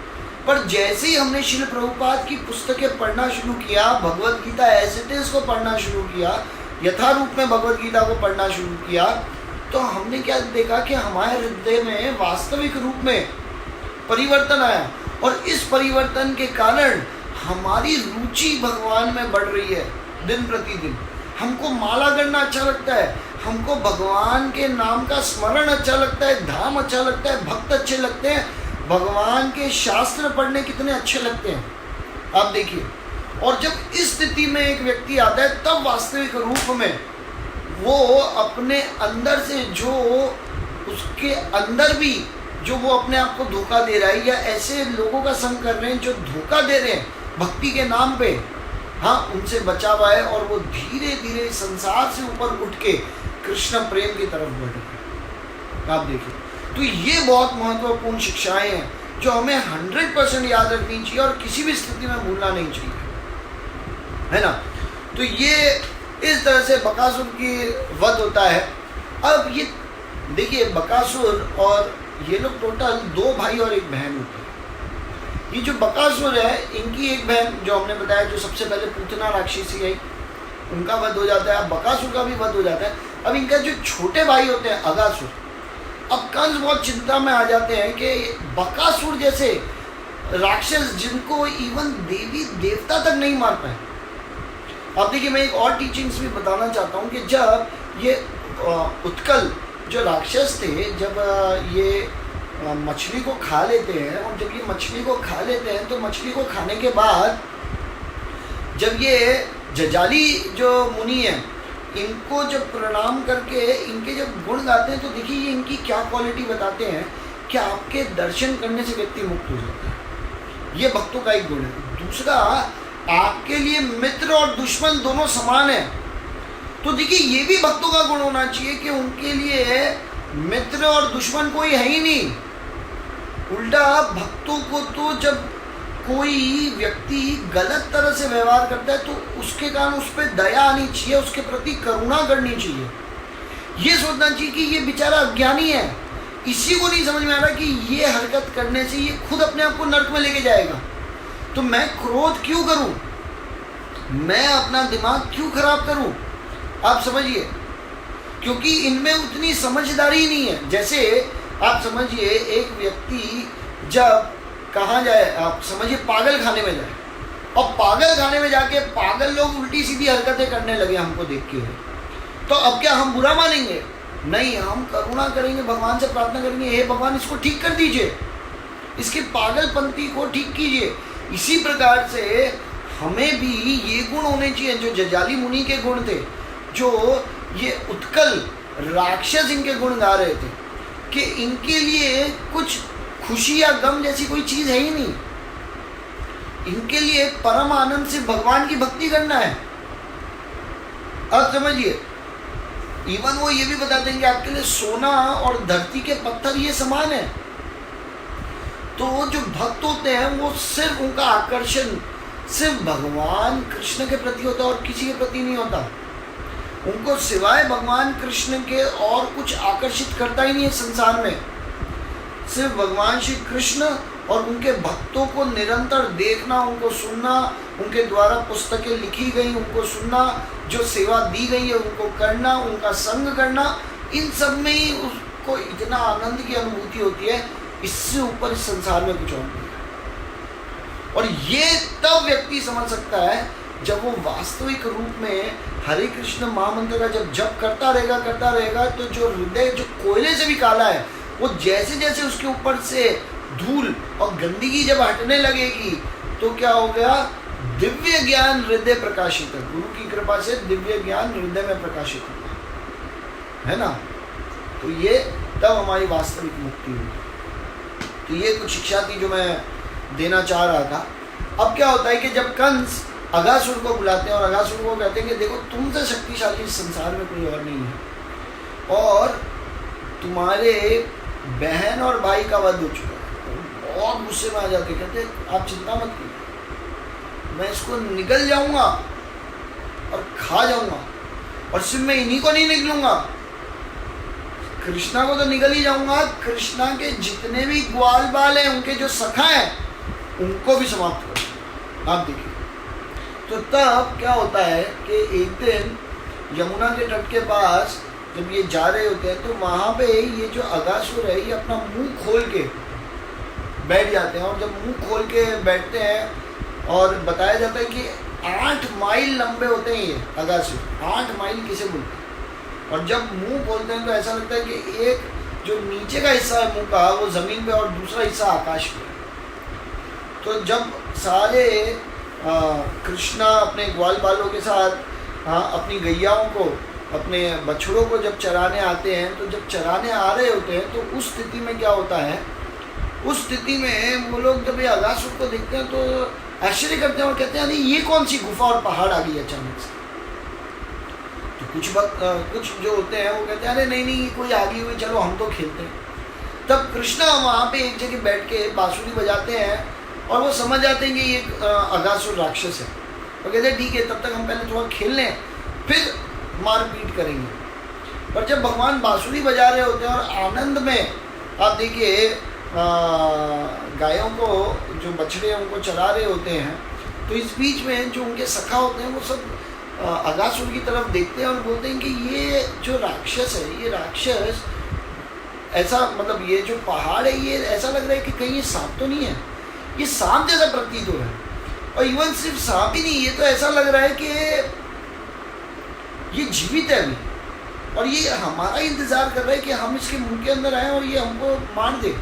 पर जैसे ही हमने श्रील प्रभुपाद की पुस्तकें पढ़ना शुरू किया, Bhagavad Gita as it is को पढ़ना शुरू किया, यथारूप में भगवद गीता को पढ़ना शुरू किया, तो हमने क्या देखा कि हमारे हृदय में वास्तविक रूप में परिवर्तन आया, और इस परिवर्तन के कारण हमारी रुचि भगवान में बढ़ रही है दिन प्रतिदिन। हमको माला करना अच्छा लगता है, हमको भगवान के नाम का स्मरण अच्छा लगता है, धाम अच्छा लगता है, भक्त अच्छे लगते हैं, भगवान के शास्त्र पढ़ने कितने अच्छे लगते हैं, आप देखिए। और जब इस स्थिति में एक व्यक्ति आता है, तब वास्तविक रूप में वो अपने अंदर से, जो उसके अंदर भी जो वो अपने आप को धोखा दे रहा है, या ऐसे लोगों का संग कर रहे हैं जो धोखा दे रहे हैं भक्ति के नाम पे, हाँ, उनसे बचा हुआ है, और वो धीरे धीरे संसार से ऊपर उठ के कृष्ण प्रेम की तरफ बढ़ रहे हैं, आप देखिए। तो ये बहुत महत्वपूर्ण शिक्षाएं हैं जो हमें 100% याद रखनी चाहिए और किसी भी स्थिति में भूलना नहीं चाहिए, है ना। तो ये इस तरह से बकासुर की वध होता है। अब ये देखिए, बकासुर और ये लोग टोटल 2 भाई और 1 बहन होते हैं। ये जो बकासुर है, इनकी एक बहन जो हमने बताया, जो सबसे पहले पूतना राक्षसी आई, उनका वध हो जाता है। अब बकासुर का भी वध हो जाता है। अब इनका जो छोटे भाई होते हैं अगासुर, अब कंस बहुत चिंता में आ जाते हैं कि बकासुर जैसे राक्षस जिनको इवन देवी देवता तक नहीं मार पाए। अब देखिए, मैं एक और टीचिंग्स भी बताना चाहता हूँ कि जब ये उत्कल जो राक्षस थे, जब ये मछली को खा लेते हैं, और जब ये मछली को खा लेते हैं, तो मछली को खाने के बाद जब ये जजाली जो मुनि है, इनको जब प्रणाम करके इनके जब गुण गाते हैं, तो देखिए ये इनकी क्या क्वालिटी बताते हैं कि आपके दर्शन करने से व्यक्ति मुक्त हो जाता है। ये भक्तों का एक गुण है। दूसरा, आपके लिए मित्र और दुश्मन दोनों समान है। तो देखिए, ये भी भक्तों का गुण होना चाहिए कि उनके लिए मित्र और दुश्मन कोई है ही नहीं। उल्टा भक्तों को तो जब कोई व्यक्ति गलत तरह से व्यवहार करता है, तो उसके कारण उस पर दया आनी चाहिए, उसके प्रति करुणा करनी चाहिए। ये सोचना चाहिए कि ये बेचारा अज्ञानी है, इसी को नहीं समझ में आ रहा कि ये हरकत करने से ये खुद अपने आप को नर्क में लेके जाएगा, तो मैं क्रोध क्यों करूं, मैं अपना दिमाग क्यों खराब करूं। आप समझिए, क्योंकि इनमें उतनी समझदारी नहीं है। जैसे आप समझिए, एक व्यक्ति जब कहाँ जाए, आप समझिए पागल खाने में जाए, और पागल खाने में जाके पागल लोग उल्टी सीधी हरकतें करने लगे हमको देख के, तो अब क्या हम बुरा मानेंगे? नहीं, हम करुणा करेंगे, भगवान से प्रार्थना करेंगे, हे भगवान इसको ठीक कर दीजिए, इसके पागलपंथी को ठीक कीजिए। इसी प्रकार से हमें भी ये गुण होने चाहिए जो जजाली मुनि के गुण थे, जो ये उत्कल राक्षस इनके गुण गा रहे थे, कि इनके लिए कुछ खुशी या गम जैसी कोई चीज़ है ही नहीं। इनके लिए परम आनंद से भगवान की भक्ति करना है। अब समझिए, इवन वो ये भी बताते हैं कि आपके लिए सोना और धरती के पत्थर ये समान है। तो जो भक्त होते हैं, वो सिर्फ उनका आकर्षण सिर्फ भगवान कृष्ण के प्रति होता है और किसी के प्रति नहीं होता। उनको सिवाय भगवान कृष्ण के और कुछ आकर्षित करता ही नहीं है संसार में। सिर्फ भगवान श्री कृष्ण और उनके भक्तों को निरंतर देखना, उनको सुनना, उनके द्वारा पुस्तकें लिखी गई उनको सुनना, जो सेवा दी गई है उनको करना, उनका संग करना, इन सब में ही उसको इतना आनंद की अनुभूति होती है। इससे ऊपर इस संसार में कुछ और नहीं है। और ये तब व्यक्ति समझ सकता है जब वो वास्तविक रूप में हरे कृष्ण महामंत्र का जब जप करता रहेगा, तो जो हृदय जो कोयले से भी काला है, वो जैसे जैसे उसके ऊपर से धूल और गंदगी जब हटने लगेगी, तो क्या हो गया, दिव्य ज्ञान हृदय प्रकाशित है। गुरु की कृपा से दिव्य ज्ञान हृदय में प्रकाशित होगा, है ना। तो ये तब हमारी वास्तविक मुक्ति होगी। तो ये कुछ शिक्षा थी जो मैं देना चाह रहा था। अब क्या होता है कि जब कंस अगासुर को बुलाते हैं और अगासुर को कहते हैं कि देखो, तुमसे शक्तिशाली इस संसार में कोई और नहीं है, और तुम्हारे बहन और भाई का वध हो चुका है। बहुत गुस्से में आ जाते, कहते आप चिंता मत कीजिए, मैं इसको निगल जाऊंगा और खा जाऊंगा, और सिर्फ मैं इन्हीं को नहीं निगलूंगा, कृष्णा को तो निगल ही जाऊंगा, कृष्णा के जितने भी ग्वाल बाल हैं, उनके जो सखा हैं, उनको भी समाप्त कर दूंगा। आप देखिए, तो तब क्या होता है कि एक दिन यमुना के तट के पास जब ये जा रहे होते हैं तो वहाँ पे ये जो अगासुर है ये अपना मुंह खोल के बैठ जाते हैं। और जब मुंह खोल के बैठते हैं और बताया जाता है कि 8 माइल लंबे होते हैं ये अगासुर, 8 माइल किसे बोलते हैं। और जब मुंह खोलते हैं तो ऐसा लगता है कि एक जो नीचे का हिस्सा है मुंह का वो ज़मीन पे और दूसरा हिस्सा आकाश पे। तो जब सारे कृष्णा अपने ग्वाल बालों के साथ अपनी गैयाओं को, अपने बछड़ों को जब चराने आते हैं, तो जब चराने आ रहे होते हैं तो उस स्थिति में क्या होता है, उस स्थिति में वो लोग जब ये अगासुर को देखते हैं तो आश्चर्य करते हैं और कहते हैं अरे ये कौन सी गुफा और पहाड़ आ गई अचानक से। तो कुछ जो होते हैं वो कहते हैं अरे नहीं नहीं कोई आ गई हुई, चलो हम तो खेलते हैं। तब कृष्णा वहाँ पे एक जगह बैठ के बांसुरी बजाते हैं और वो समझ जाते हैं कि ये अगासुर राक्षस है। वो कहते हैं ठीक है, तब तक हम पहले थोड़ा खेल लें फिर मारपीट करेंगे। पर जब भगवान बांसुरी बजा रहे होते हैं और आनंद में, आप देखिए गायों को, जो बछड़े हैं उनको चरा रहे होते हैं, तो इस बीच में जो उनके सखा होते हैं वो सब अगासुर की तरफ देखते हैं और बोलते हैं कि ये जो राक्षस है, ये राक्षस ऐसा, मतलब ये जो पहाड़ है ये ऐसा लग रहा है कि कहीं ये सांप तो नहीं है, ये सांप जैसा प्रतीत हो रहा है। और इवन सिर्फ सांप ही नहीं, ये तो ऐसा लग रहा है कि ये जीवित है अभी और ये हमारा इंतज़ार कर रहा है कि हम इसके मुंह के अंदर आए और ये हमको मार दे,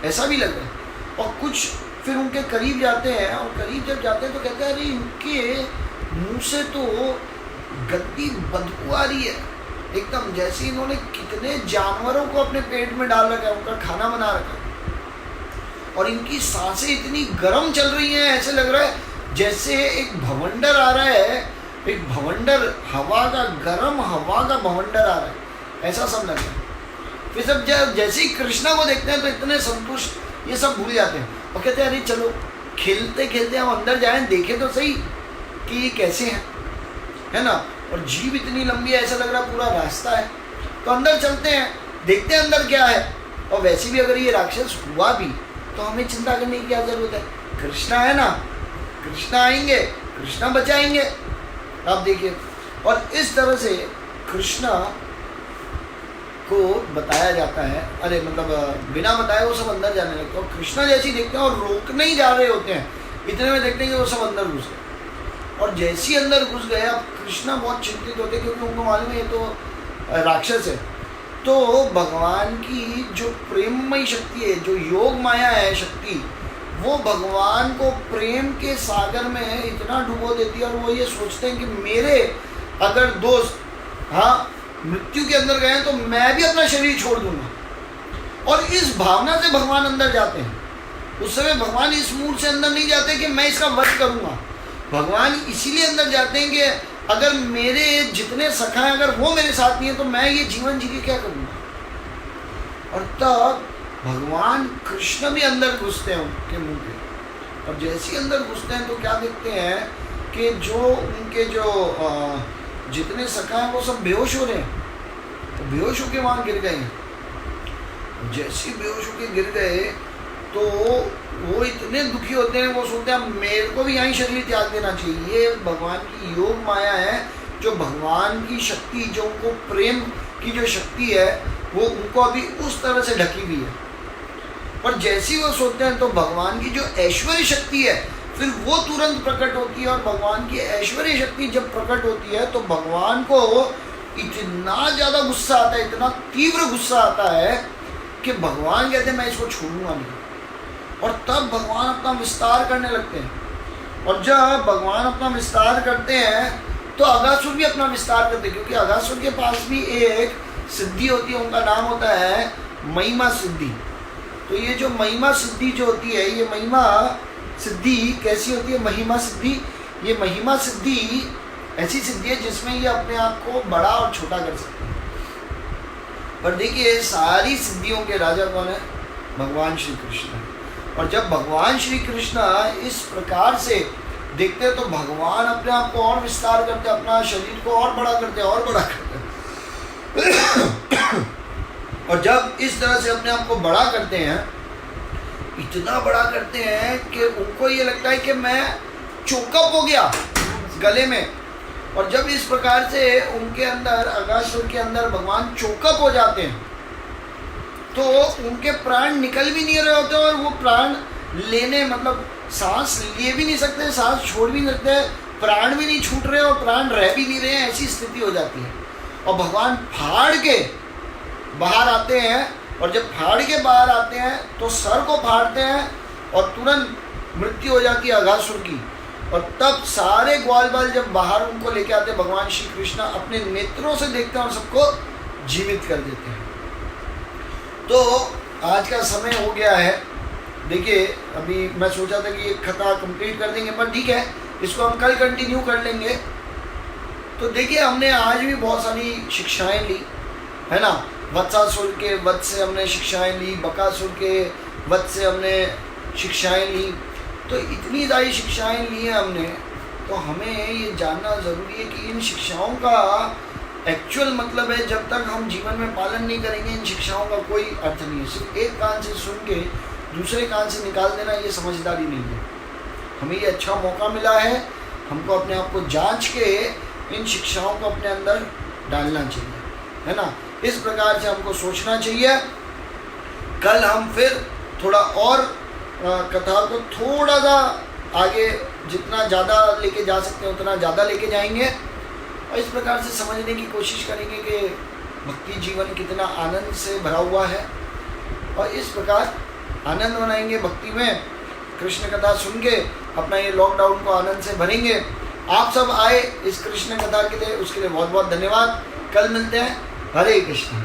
ऐसा भी लग रहा है। और कुछ फिर उनके करीब जाते हैं और करीब जब जाते हैं तो कहते हैं अरे इनके मुंह से तो गंदी बदबू आ रही है एकदम, जैसे इन्होंने कितने जानवरों को अपने पेट में डाल रखा है, उनका खाना बना रखा है। और इनकी सांसें इतनी गर्म चल रही हैं, ऐसे लग रहा है जैसे एक भवंडर आ रहा है, एक भवंडर हवा का, गर्म हवा का भवंडर आ रहा है, ऐसा सब लग रहा है। फिर सब जैसे ही कृष्णा को देखते हैं तो इतने संतुष्ट ये सब भूल जाते हैं और कहते हैं अरे चलो खेलते खेलते हम अंदर जाएं, देखें तो सही कि ये कैसे हैं, है ना। और जीभ इतनी लंबी है, ऐसा लग रहा पूरा रास्ता है। तो अंदर चलते हैं, देखते हैं अंदर क्या है। और वैसे भी अगर ये राक्षस हुआ भी तो हमें चिंता करने की क्या जरूरत है, कृष्णा है ना, कृष्णा आएंगे, कृष्णा बचाएंगे। आप देखिए, और इस तरह से कृष्णा को बताया जाता है, अरे मतलब बिना बताए वो सब अंदर जाने लगते हैं। और कृष्णा जैसी देखते हैं और रोकने ही जा रहे होते हैं, इतने में देखते हैं कि वो सब अंदर घुस गए। और जैसे ही अंदर घुस गए, अब कृष्णा बहुत चिंतित होते हैं क्योंकि उनको मालूम है ये तो राक्षस है। तो भगवान की जो प्रेममयी शक्ति है, जो योग माया है शक्ति, वो भगवान को प्रेम के सागर में इतना डुबो देती है और वो ये सोचते हैं कि मेरे अगर दोस्त मृत्यु के अंदर गए तो मैं भी अपना शरीर छोड़ दूंगा। और इस भावना से भगवान अंदर जाते हैं। उस समय भगवान इस मूड से अंदर नहीं जाते कि मैं इसका वध करूंगा। भगवान इसीलिए अंदर जाते हैं कि अगर मेरे जितने सखा हैं अगर वो मेरे साथ नहीं है तो मैं ये जीवन जी के क्या करूँगा। और तब भगवान कृष्ण भी अंदर घुसते हैं उनके मुंह पे। और जैसे ही अंदर घुसते हैं तो क्या देखते हैं कि जो उनके जो जितने सखा हैं वो सब बेहोश हो रहे हैं, तो बेहोश होके वहाँ गिर गए हैं। जैसे ही बेहोश होके गिर गए तो वो इतने दुखी होते हैं, वो सोचते हैं मेरे को भी यहीं शरीर त्याग देना चाहिए। ये भगवान की योग माया है, जो भगवान की शक्ति, जो उनको प्रेम की जो शक्ति है वो उनको अभी उस तरह से ढकी हुई है। पर जैसे ही वो सोचते हैं तो भगवान की जो ऐश्वर्य शक्ति है फिर वो तुरंत प्रकट होती है। और भगवान की ऐश्वर्य शक्ति जब प्रकट होती है तो भगवान को इतना ज़्यादा गुस्सा आता है, इतना तीव्र गुस्सा आता है कि भगवान कहते हैं मैं इसको छोड़ूंगा नहीं। और तब भगवान अपना विस्तार करने लगते हैं। और जब भगवान अपना विस्तार करते हैं तो अगासुर भी अपना विस्तार करते हैं, क्योंकि अगासुर के पास भी एक सिद्धि होती है, उनका नाम होता है महिमा सिद्धि। तो ये जो महिमा सिद्धि जो होती है, ये महिमा सिद्धि कैसी होती है? महिमा सिद्धि, ये महिमा सिद्धि ऐसी सिद्धि है जिसमें ये अपने आप को बड़ा और छोटा कर सकते हैं। पर देखिए सारी सिद्धियों के राजा कौन है? भगवान श्री कृष्ण। और जब भगवान श्री कृष्ण इस प्रकार से देखते हैं तो भगवान अपने आप को और विस्तार करते हैं, अपना शरीर को और बड़ा करते हैं, और बड़ा करते हैं। और जब इस तरह से अपने आप को बड़ा करते हैं, इतना बड़ा करते हैं कि उनको ये लगता है कि मैं चोकअप हो गया गले में, और जब इस प्रकार से उनके अंदर, अगासुर के अंदर भगवान चोकअप हो जाते हैं, तो उनके प्राण निकल भी नहीं रहे होते और वो प्राण लेने, मतलब सांस लिए भी नहीं सकते, सांस छोड़ भी नहीं सकते, प्राण भी नहीं छूट रहे और प्राण रह भी नहीं रहे हैं, ऐसी स्थिति हो जाती है। और भगवान फाड़ के बाहर आते हैं, और जब फाड़ के बाहर आते हैं तो सर को फाड़ते हैं और तुरंत मृत्यु हो जाती है अगासुर की। और तब सारे ग्वाल बाल जब बाहर उनको लेके आते हैं, भगवान श्री कृष्ण अपने नेत्रों से देखते हैं और सबको जीवित कर देते हैं। तो आज का समय हो गया है। देखिए, अभी मैं सोचा था कि ये कथा कंप्लीट कर देंगे, पर ठीक है, इसको हम कल कंटिन्यू कर लेंगे। तो देखिए, हमने आज भी बहुत सारी शिक्षाएं ली, है ना। वत्सासुर के वध से हमने शिक्षाएं ली, बकासुर के वध से हमने शिक्षाएं ली। तो इतनी सारी शिक्षाएं ली हैं हमने, तो हमें ये जानना ज़रूरी है कि इन शिक्षाओं का एक्चुअल मतलब है, जब तक हम जीवन में पालन नहीं करेंगे इन शिक्षाओं का कोई अर्थ नहीं है। सिर्फ एक कान से सुन के दूसरे कान से निकाल देना, ये समझदारी नहीं है। हमें ये अच्छा मौका मिला है, हमको अपने आप को जांच के इन शिक्षाओं को अपने अंदर डालना चाहिए, है ना। इस प्रकार से हमको सोचना चाहिए। कल हम फिर थोड़ा और कथा को थोड़ा सा आगे, जितना ज़्यादा लेके जा सकते हैं उतना ज़्यादा लेके जाएंगे, और इस प्रकार से समझने की कोशिश करेंगे कि भक्ति जीवन कितना आनंद से भरा हुआ है, और इस प्रकार आनंद मनाएंगे भक्ति में। कृष्ण कथा सुन के अपना ये लॉकडाउन को आनंद से भरेंगे। आप सब आए इस कृष्ण कथा के लिए, उसके लिए बहुत बहुत धन्यवाद। कल मिलते हैं। हरे कृष्ण।